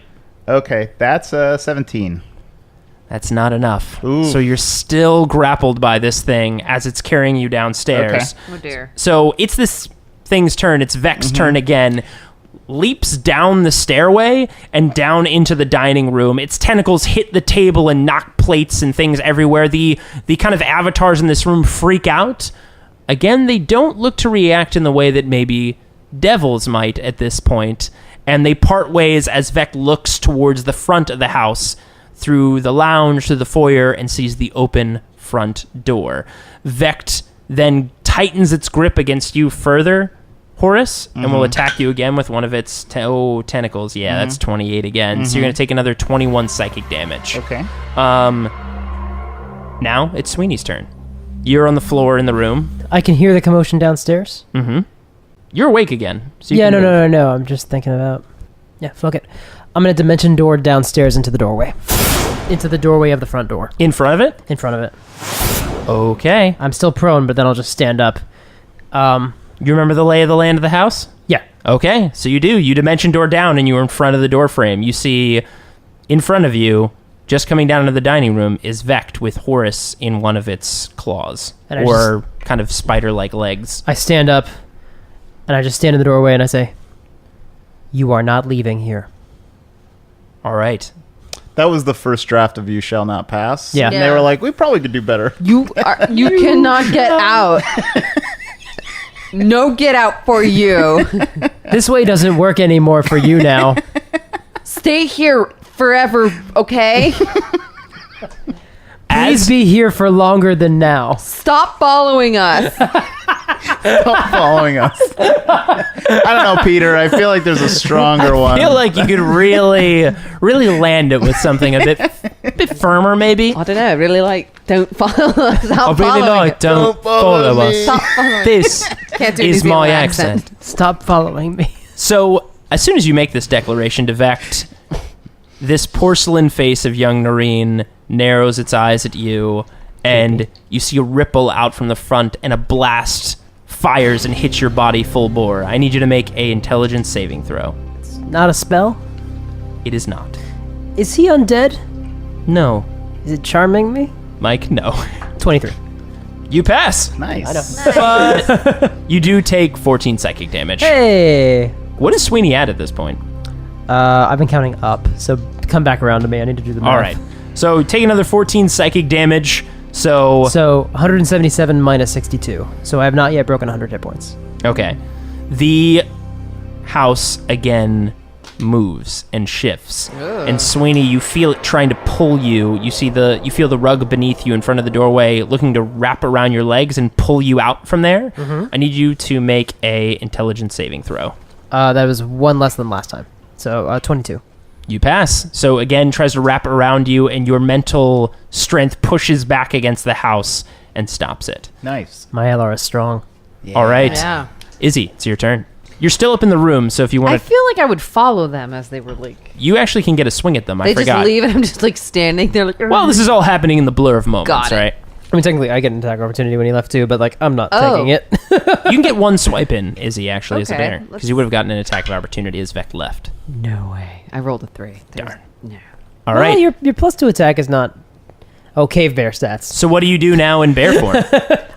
Okay, that's 17. That's not enough. Ooh. So you're still grappled by this thing as it's carrying you downstairs. Okay. Oh, dear. So it's this thing's turn. It's Vect's turn again. Leaps down the stairway and down into the dining room. Its tentacles hit the table and knock plates and things everywhere. The kind of avatars in this room freak out. Again, they don't look to react in the way that maybe devils might at this point. And they part ways as Vect looks towards the front of the house through the lounge to the foyer and sees the open front door. Vect then tightens its grip against you further, Horace, and will attack you again with one of its tentacles. Yeah, that's 28 again. So you're going to take another 21 psychic damage. Okay. Now it's Sweeney's turn. You're on the floor in the room. I can hear the commotion downstairs. You're awake again. So No. I'm just thinking about... Yeah, fuck it. I'm going to dimension door downstairs into the doorway. Into the doorway of the front door. In front of it? In front of it. Okay. I'm still prone, but then I'll just stand up. You remember the lay of the land of the house? Yeah. Okay, so you do. You dimension door down, and you are in front of the door frame. You see, in front of you, just coming down into the dining room, is Vect with Horace in one of its claws. Or kind of spider-like legs. I stand up, and I just stand in the doorway, and I say, "You are not leaving here." All right. That was the first draft of You Shall Not Pass. Yeah. And they were like, we probably could do better. You cannot get out. No get out for you. This way doesn't work anymore for you now. Stay here forever, okay? Please be here for longer than now. Stop following us. Stop following us. I don't know, Peter. I feel like there's a stronger one. I feel like you could really land it with something a bit A bit firmer, maybe. I don't know. I really like don't follow us. Don't follow us. Stop following. This Can't do is New my Zealand accent. Stop following me. So, as soon as you make this declaration to Vecht, this porcelain face of young Noreen narrows its eyes at you, and you see a ripple out from the front, and a blast fires and hits your body full bore. I need you to make a intelligence saving throw. It's not a spell? It is not. Is he undead? No. Is it charming me? Mike, no. 23. You pass. Nice. But you do take 14 psychic damage. Hey! What is Sweeney at this point? I've been counting up, so come back around to me. I need to do the math. All right. So take another 14 psychic damage. So 177 minus 62. So I have not yet broken 100 hit points. Okay. The house again moves and shifts. Ugh. And Sweeney, you feel it trying to pull you. You feel the rug beneath you in front of the doorway looking to wrap around your legs and pull you out from there. Mm-hmm. I need you to make a intelligence saving throw. That was one less than last time. So 22. You pass. So again, tries to wrap around you, and your mental strength pushes back against the house and stops it. Nice. My LR is strong. Yeah. All right. Yeah. Izzy, it's your turn. You're still up in the room, so if you want I feel like I would follow them as they were like... You actually can get a swing at them, I They forgot. just leave and I'm just like standing there like... Well, this is all happening in the blur of moments, Got it. right? I mean, technically, I get an attack opportunity when he left too, but like, I'm not taking it. You can get one swipe in, Izzy, actually, as a Okay, bear. Because you would have gotten an attack of opportunity as Vecht left. No way. I rolled a 3. Darn. No. All right. Your +2 attack is not... Oh, cave bear stats. So what do you do now in bear form?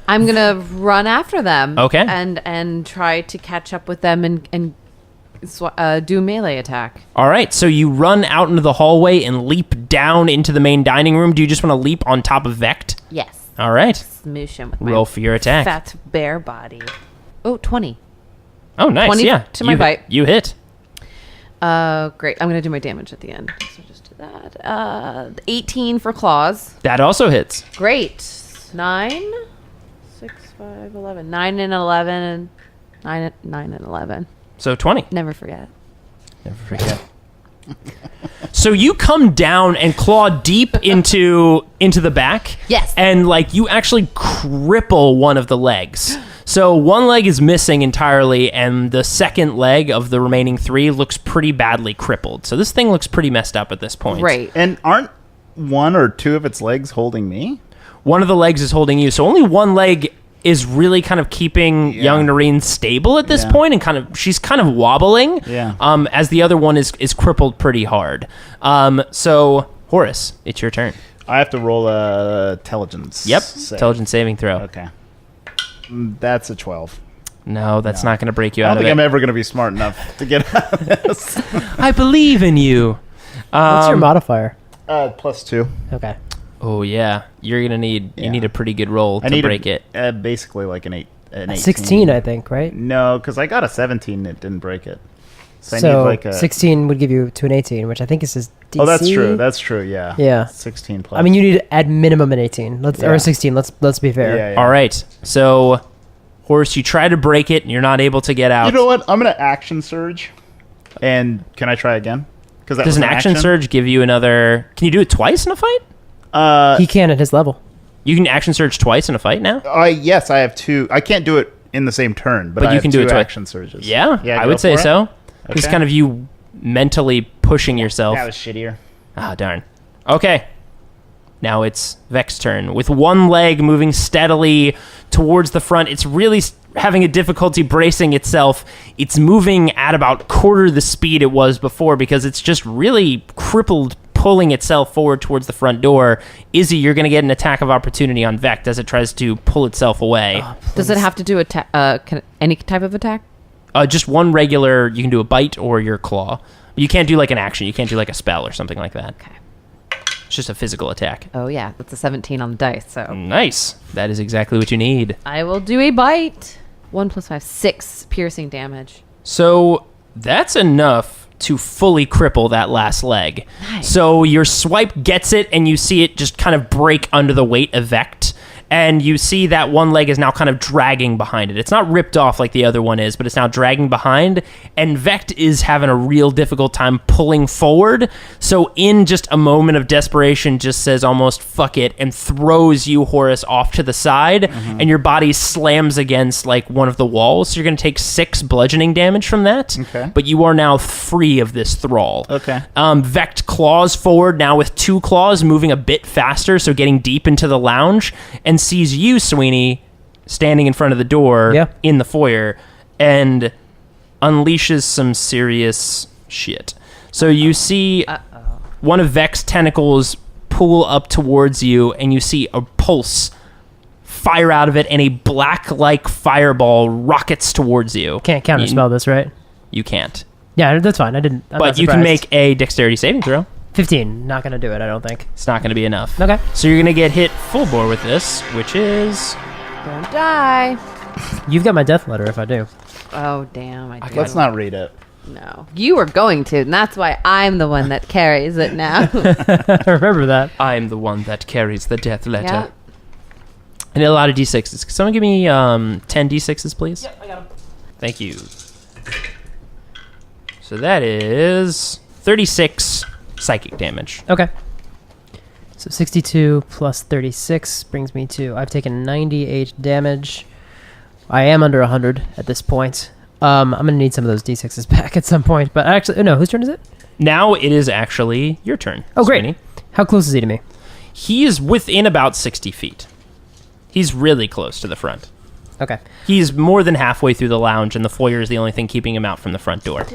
I'm going to run after them. Okay. And try to catch up with them and do melee attack. All right. So you run out into the hallway and leap down into the main dining room. Do you just want to leap on top of Vecht? Yes. All right. Smoosh him with my Roll for your attack. fat bear body. Oh, 20. Oh, nice. 20 yeah. to my you bite. You hit. Great. I'm going to do my damage at the end. So just do that. 18 for claws. That also hits. Great. 9, 6, 5, 11. 9 and 11. 9 and 11. So 20. Never forget. Never forget. So you come down and claw deep into the back. Yes. And like you actually cripple one of the legs. So one leg is missing entirely, and the second leg of the remaining 3 looks pretty badly crippled. So this thing looks pretty messed up at this point. Right. And aren't 1 or 2 of its legs holding me? One of the legs is holding you. So only one leg is really kind of keeping young Noreen stable at this point, and she's kind of wobbling. Yeah. As the other one is crippled pretty hard. So Horace, it's your turn. I have to roll a intelligence. Yep. save. Intelligence saving throw. Okay. That's a 12. No, that's not going to break you I out don't of think it. I'm ever going to be smart enough to get out of this. I believe in you. What's your modifier? +2. Okay. Oh yeah, you're gonna need you need a pretty good roll to break it. Basically like an 18. 16, I think, right? No, because I got a 17. It didn't break it. So I So need like a 16 would give you to an 18, which I think is his DC. Oh, that's true. That's true. Yeah. Yeah. 16 plus. I mean, you need at minimum an 18. Or Yeah. a 16. Let's be fair. Yeah, yeah. All right, so Horace, you try to break it and you're not able to get out. You know what? I'm gonna action surge. And can I try again? Because Does an action surge give you another? Can you do it twice in a fight? He can at his level. You can action surge twice in a fight now. Yes, I have 2. I can't do it in the same turn, but you I can have do 2 it twice. action surges. Yeah, I go would say for it. so. It's Okay. kind of you mentally pushing yourself. That was shittier. Ah, darn. Okay. Now it's Vex's turn. With one leg moving steadily towards the front, it's really having a difficulty bracing itself. It's moving at about quarter the speed it was before because it's just really crippled, pulling itself forward towards the front door. Izzy, you're going to get an attack of opportunity on Vecht as it tries to pull itself away. Does it have to do any type of attack? Just one regular, you can do a bite or your claw. You can't do like an action. You can't do like a spell or something like that. Okay. It's just a physical attack. Oh yeah, that's a 17 on the dice. So Nice. That is exactly what you need. I will do a bite. 1 + 5, 6 piercing damage. So that's enough to fully cripple that last leg. Nice. So your swipe gets it, and you see it just kind of break under the weight of Vecht. and you see that one leg is now kind of dragging behind it. It's not ripped off like the other one is, but it's now dragging behind, and Vecht is having a real difficult time pulling forward. So in just a moment of desperation, just says almost fuck it and throws you, Horace, off to the side, and your body slams against like one of the walls. So you're going to take 6 bludgeoning damage from that, but you are now free of this thrall. Vecht claws forward now with 2 claws, moving a bit faster, so getting deep into the lounge, and sees you, Sweeney, standing in front of the door in the foyer, and unleashes some serious shit. So you see one of Vecht's tentacles pull up towards you, and you see a pulse fire out of it, and a black-like fireball rockets towards you. Can't counterspell this, right? You can't. Yeah, that's fine. But you can make a dexterity saving throw. 15. Not going to do it, I don't think. It's not going to be enough. Okay. So you're going to get hit full bore with this, which is... Don't die. You've got my death letter if I do. Oh, damn. I do. Let's not read it. No. You were going to, and that's why I'm the one that carries it now. I remember that. I'm the one that carries the death letter. Yeah. I need a lot of d6s. Can someone give me 10 d6s, please? Yep, I got them. Thank you. So that is 36 psychic damage. Okay. So 62 plus 36 brings me to... I've taken 98 damage. I am under 100 at this point. I'm going to need some of those d6s back at some point. But actually... No, whose turn is it? Now it is actually your turn. Oh, great. Sweeney. How close is he to me? He is within about 60 feet. He's really close to the front. Okay. He's more than halfway through the lounge, and the foyer is the only thing keeping him out from the front door.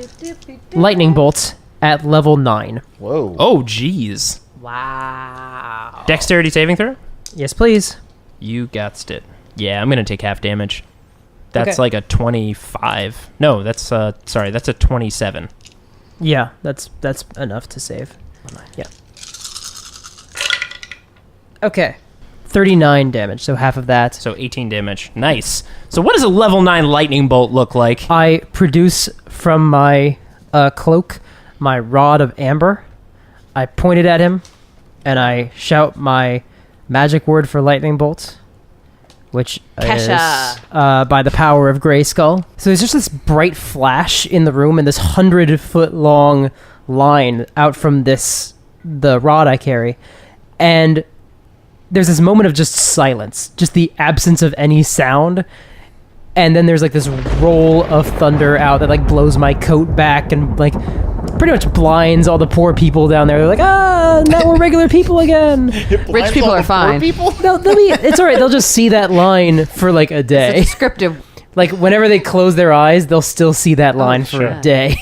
Lightning bolt at level 9. Whoa. Oh, jeez. Wow. Dexterity saving throw? Yes, please. You gotsed it. Yeah, I'm going to take half damage. That's Okay. like a 25. No, that's a 27. Yeah, that's enough to save. Yeah. Okay. 39 damage, so half of that. So 18 damage. Nice. So what does a level 9 lightning bolt look like? I produce from my cloak my rod of amber. I point it at him, and I shout my magic word for lightning bolt, which Kesha. is by the power of Grayskull. So there's just this bright flash in the room, and this 100-foot-long line out from the rod I carry, and there's this moment of just silence, just the absence of any sound. And then there's like this roll of thunder out that like blows my coat back and like pretty much blinds all the poor people down there. They're like, now we're regular people again. Rich people are fine. They'll be, it's all right. They'll just see that line for like a day. It's descriptive. Like whenever they close their eyes, they'll still see that line for a day.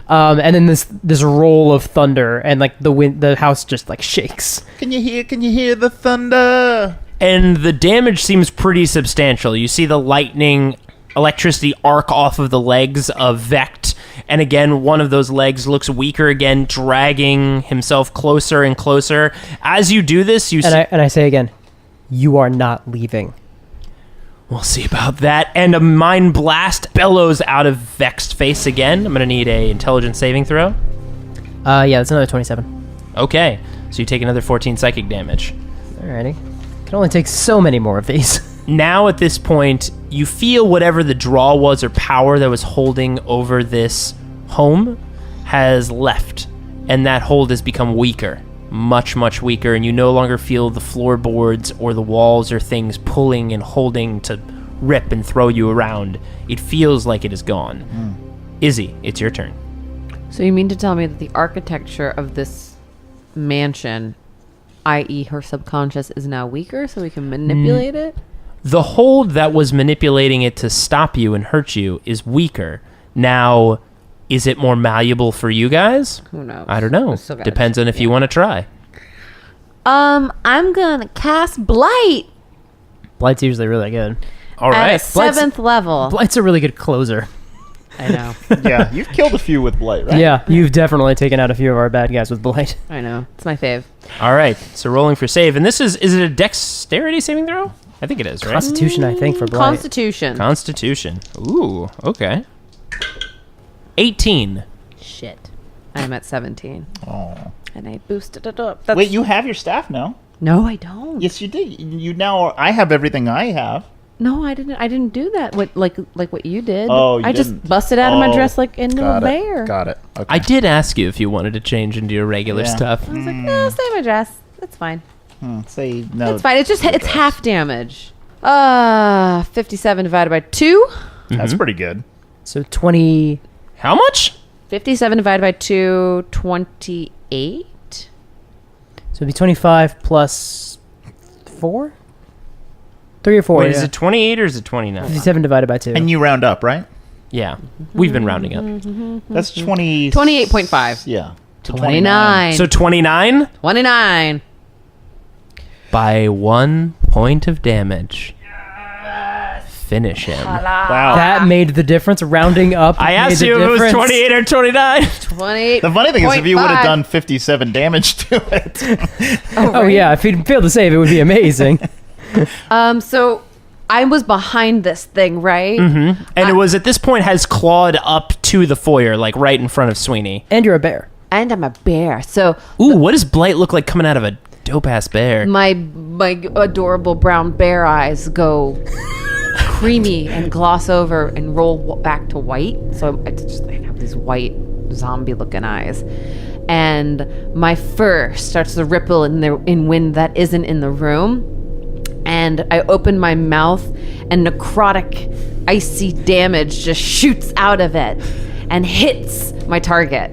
And then this roll of thunder, and like the house just like shakes. Can you hear the thunder? And the damage seems pretty substantial. You see the electricity arc off of the legs of Vecht, and again, one of those legs looks weaker again, dragging himself closer and closer. As you do this, I say again, you are not leaving. We'll see about that. And a mind blast bellows out of Vecht's face again. I'm going to need a intelligence saving throw. Yeah, that's another 27. Okay, so you take another 14 psychic damage. Alrighty. Can only take so many more of these. Now at this point, you feel whatever the draw was or power that was holding over this home has left, and that hold has become weaker, much, much weaker, and you no longer feel the floorboards or the walls or things pulling and holding to rip and throw you around. It feels like it is gone. Izzy, it's your turn. So you mean to tell me that the architecture of this mansion, i.e. her subconscious, is now weaker so we can manipulate it? The hold that was manipulating it to stop you and hurt you is weaker. Now, is it more malleable for you guys? Who knows? I don't know. Depends on if you want to try. I'm gonna cast Blight. Blight's usually really good. All right. At a 7th level. Blight's a really good closer. I know. Yeah, you've killed a few with Blight, right? Yeah, you've definitely taken out a few of our bad guys with Blight. I know. It's my fave. All right. So rolling for save. And this is it a dexterity saving throw? I think it is, right? Constitution, I think, for Blight. Constitution. Constitution. Ooh, okay. 18. Shit. I'm at 17. Oh. And I boosted it up. Wait, you have your staff now? No, I don't. Yes, you did. You now. I have everything I have. No, I didn't do that. What what you did? Oh, you I didn't. just busted out of my dress like into a bear. Got it. Okay. I did ask you if you wanted to change into your regular stuff. I was like, no, stay in my dress. That's fine. Say no. That's fine. It's half damage. 57 divided by 2. That's pretty good. So 20. How much? 57 divided by 2, 28. So it'd be 25 plus 4? 3 or 4. Wait, is it 28 or is it 29? 57 divided by 2. And you round up, right? Yeah. We've been rounding up. That's 20. 28.5. Yeah. 29. So 29? 29. By 1 point of damage. Finish him. Wow. That made the difference. Rounding up. I asked made you the if it was difference. 28 or 29. 28. The funny thing is, if you would have done 57 damage to it. Oh, yeah. If he'd failed to save, it would be amazing. So I was behind this thing, right? Mm-hmm. And it was at this point has clawed up to the foyer, like right in front of Sweeney. And you're a bear. And I'm a bear. So Ooh, what does Blight look like coming out of a dope-ass bear? my adorable brown bear eyes go creamy and gloss over and roll back to white. So I have these white zombie-looking eyes. And my fur starts to ripple in wind that isn't in the room. And I open my mouth, and necrotic, icy damage just shoots out of it and hits my target.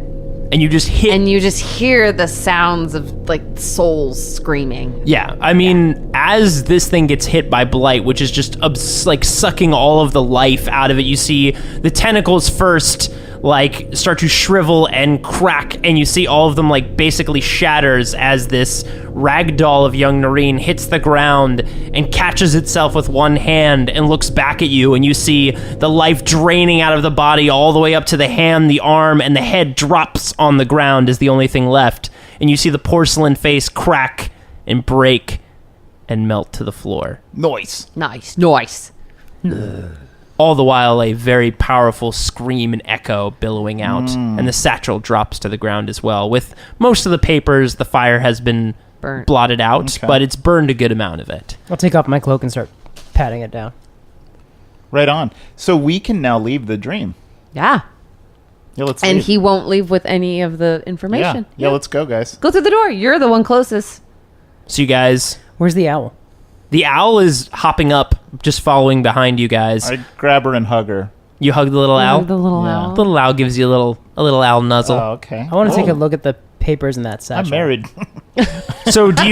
And you just hit... And you just hear the sounds of, like, souls screaming. Yeah, I mean, as this thing gets hit by Blight, which is just, like, sucking all of the life out of it, you see the tentacles first, like, start to shrivel and crack, and you see all of them, like, basically shatters as this ragdoll of young Noreen hits the ground and catches itself with one hand and looks back at you, and you see the life draining out of the body all the way up to the hand, the arm, and the head drops on the ground is the only thing left, and you see the porcelain face crack and break and melt to the floor. Nice. All the while, a very powerful scream and echo billowing out, and the satchel drops to the ground as well. With most of the papers, the fire has been blotted out, but it's burned a good amount of it. I'll take off my cloak and start patting it down. Right on. So we can now leave the dream. Yeah. Yeah, let's And leave. he won't leave with any of the information. Yeah, let's go, guys. Go through the door. You're the one closest. So you guys... Where's the owl? The owl is hopping up, just following behind you guys. I grab her and hug her. You hug the little owl? The little owl. The little owl gives you a little owl nuzzle. Oh, okay. I want to take a look at the papers in that satchel. I'm married. So do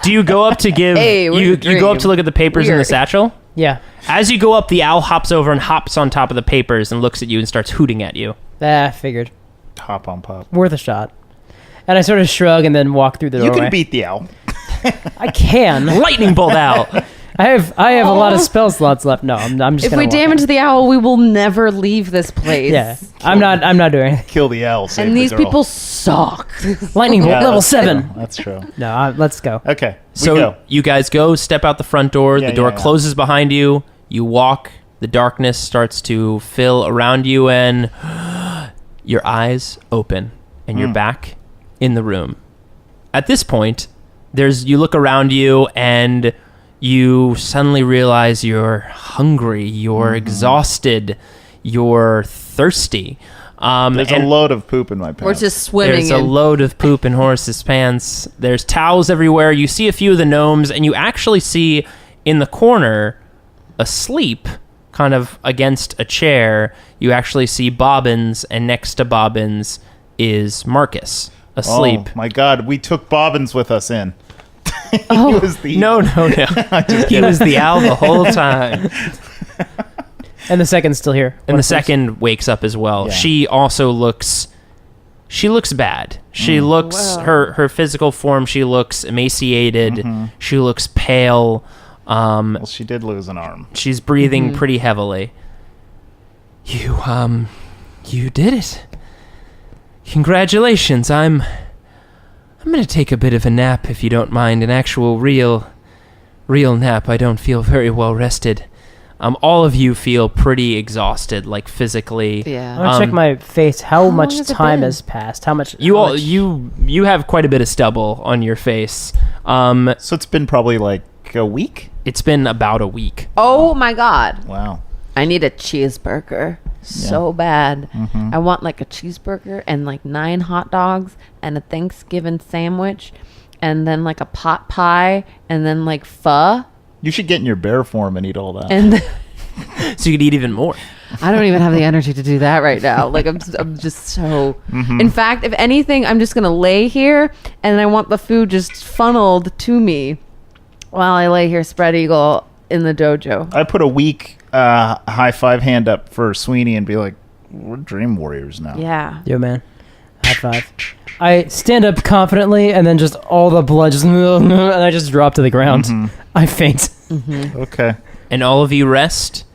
you go up to give Hey, you go up to look at the papers in the Weird. satchel? Yeah. As you go up, the owl hops over and hops on top of the papers and looks at you and starts hooting at you. Figured. Hop on pop. Worth a shot. And I sort of shrug and then walk through the You doorway. can beat the owl. I can. Lightning bolt owl. I have a lot of spell slots left. No, I'm just If gonna we walk damage in. the owl, we will never leave this place. Yeah. I'm not doing anything. Kill the owl. Save And the these girl. people suck. Lightning bolt Yeah, level that's 7. true. That's true. No, let's go. Okay. So we go. you guys go, step out the front door. Yeah, The door yeah. closes behind you. You walk. The darkness starts to fill around you, and your eyes open, and you're back in the room. At this point, you look around you, and you suddenly realize you're hungry, you're exhausted, you're thirsty. There's a load of poop in my pants. We're just swimming There's a in. load of poop in Horace's pants. There's towels everywhere. You see a few of the gnomes, and you actually see in the corner, asleep, kind of against a chair, you actually see Bobbins, and next to Bobbins is Marcus, asleep. Oh, my God. We took Bobbins with us in. He was the... No. He was the owl the whole time. And the second's still here. And the second wakes up as well. Yeah. She also looks... She looks bad. She looks... Wow. Her physical form, she looks emaciated. She looks pale. Well, she did lose an arm. She's breathing pretty heavily. You did it. Congratulations. I'm going to take a bit of a nap, if you don't mind. An actual real nap. I don't feel very well rested. All of you feel pretty exhausted, like physically. I Yeah. want to check my face. How much long has it time been? has passed? How much? You have quite a bit of stubble on your face. So it's been probably like a week? It's been about a week. Oh my God. Wow. I need a cheeseburger so bad. I want like a cheeseburger and like 9 hot dogs and a Thanksgiving sandwich and then like a pot pie and then like pho. You should get in your bear form and eat all that. And So you could eat even more. I don't even have the energy to do that right now. Like I'm just so. In fact, if anything, I'm just gonna lay here and I want the food just funneled to me while I lay here spread eagle in the dojo. I put a weak high five hand up for Sweeney and be like, we're dream warriors now. Yeah. Yo, man. High five. I stand up confidently, and then just all the blood just... and I just drop to the ground. I faint. Okay. And all of you rest,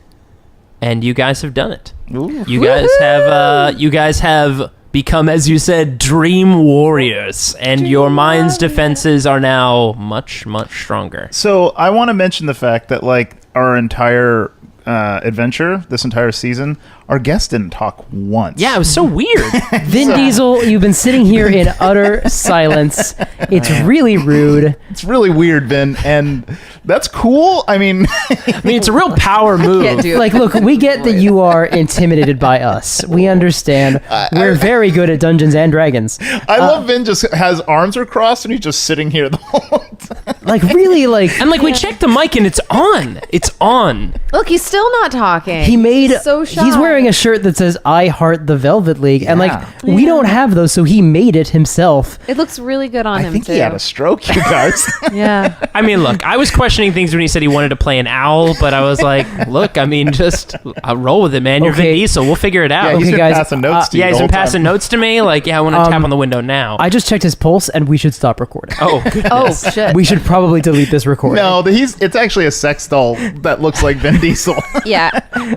and you guys have done it. Ooh. You guys have become, as you said, dream warriors, and your mind's defenses are now much, much stronger. So I want to mention the fact that, like, our entire adventure, this entire season, our guest didn't talk once. Yeah, it was so weird. Vin Diesel, you've been sitting here in utter silence. It's really rude. It's really weird, Vin, and that's cool. I mean, it's a real power move. Can't do it. Like, look, we get that you are intimidated by us. We understand. We're very good at Dungeons and Dragons. I love Vin just has arms are crossed and he's just sitting here the whole time. Like, really, like... And like we checked the mic and it's on. It's on. Look, he's still not talking. He made... so shy. He's wearing a shirt that says, I heart the Velvet League. And, like, we don't have those, so he made it himself. It looks really good on I him, think too. he had a stroke, you guys. Yeah. I mean, look, I was questioning things when he said he wanted to play an owl, but I was like, look, I mean, just roll with it, man. You're Vin Okay. Diesel. We'll figure it out. Yeah, he's Okay, been guys, passing notes to you Yeah, he's the been whole passing time. notes to me. Like, yeah, I want to tap on the window now. I just checked his pulse, and we should stop recording. Oh, goodness. Oh, shit. We should probably delete this recording. No, it's actually a sex doll that looks like Vin Diesel. Yeah.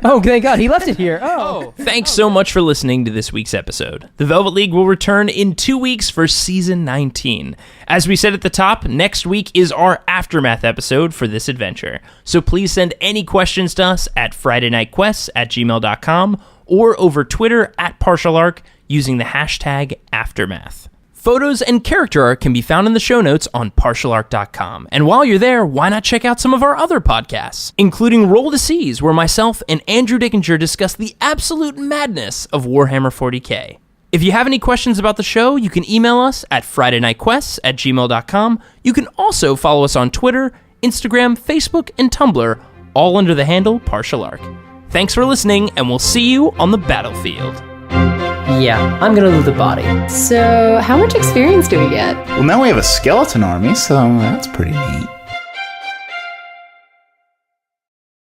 Oh, thank God. He left it here. Oh. Thanks so much for listening to this week's episode. The Velvet League will return in 2 weeks for season 19. As we said at the top, next week is our aftermath episode for this adventure. So please send any questions to us at FridayNightQuests@gmail.com or over Twitter @PartialArc using the hashtag Aftermath. Photos and character art can be found in the show notes on partialarc.com. And while you're there, why not check out some of our other podcasts, including Roll the Seas, where myself and Andrew Dickinger discuss the absolute madness of Warhammer 40k. If you have any questions about the show, you can email us at FridayNightQuests@gmail.com. You can also follow us on Twitter, Instagram, Facebook, and Tumblr, all under the handle PartialArc. Thanks for listening, and we'll see you on the battlefield. Yeah, I'm gonna loot the body. So, how much experience do we get? Well, now we have a skeleton army, so that's pretty neat.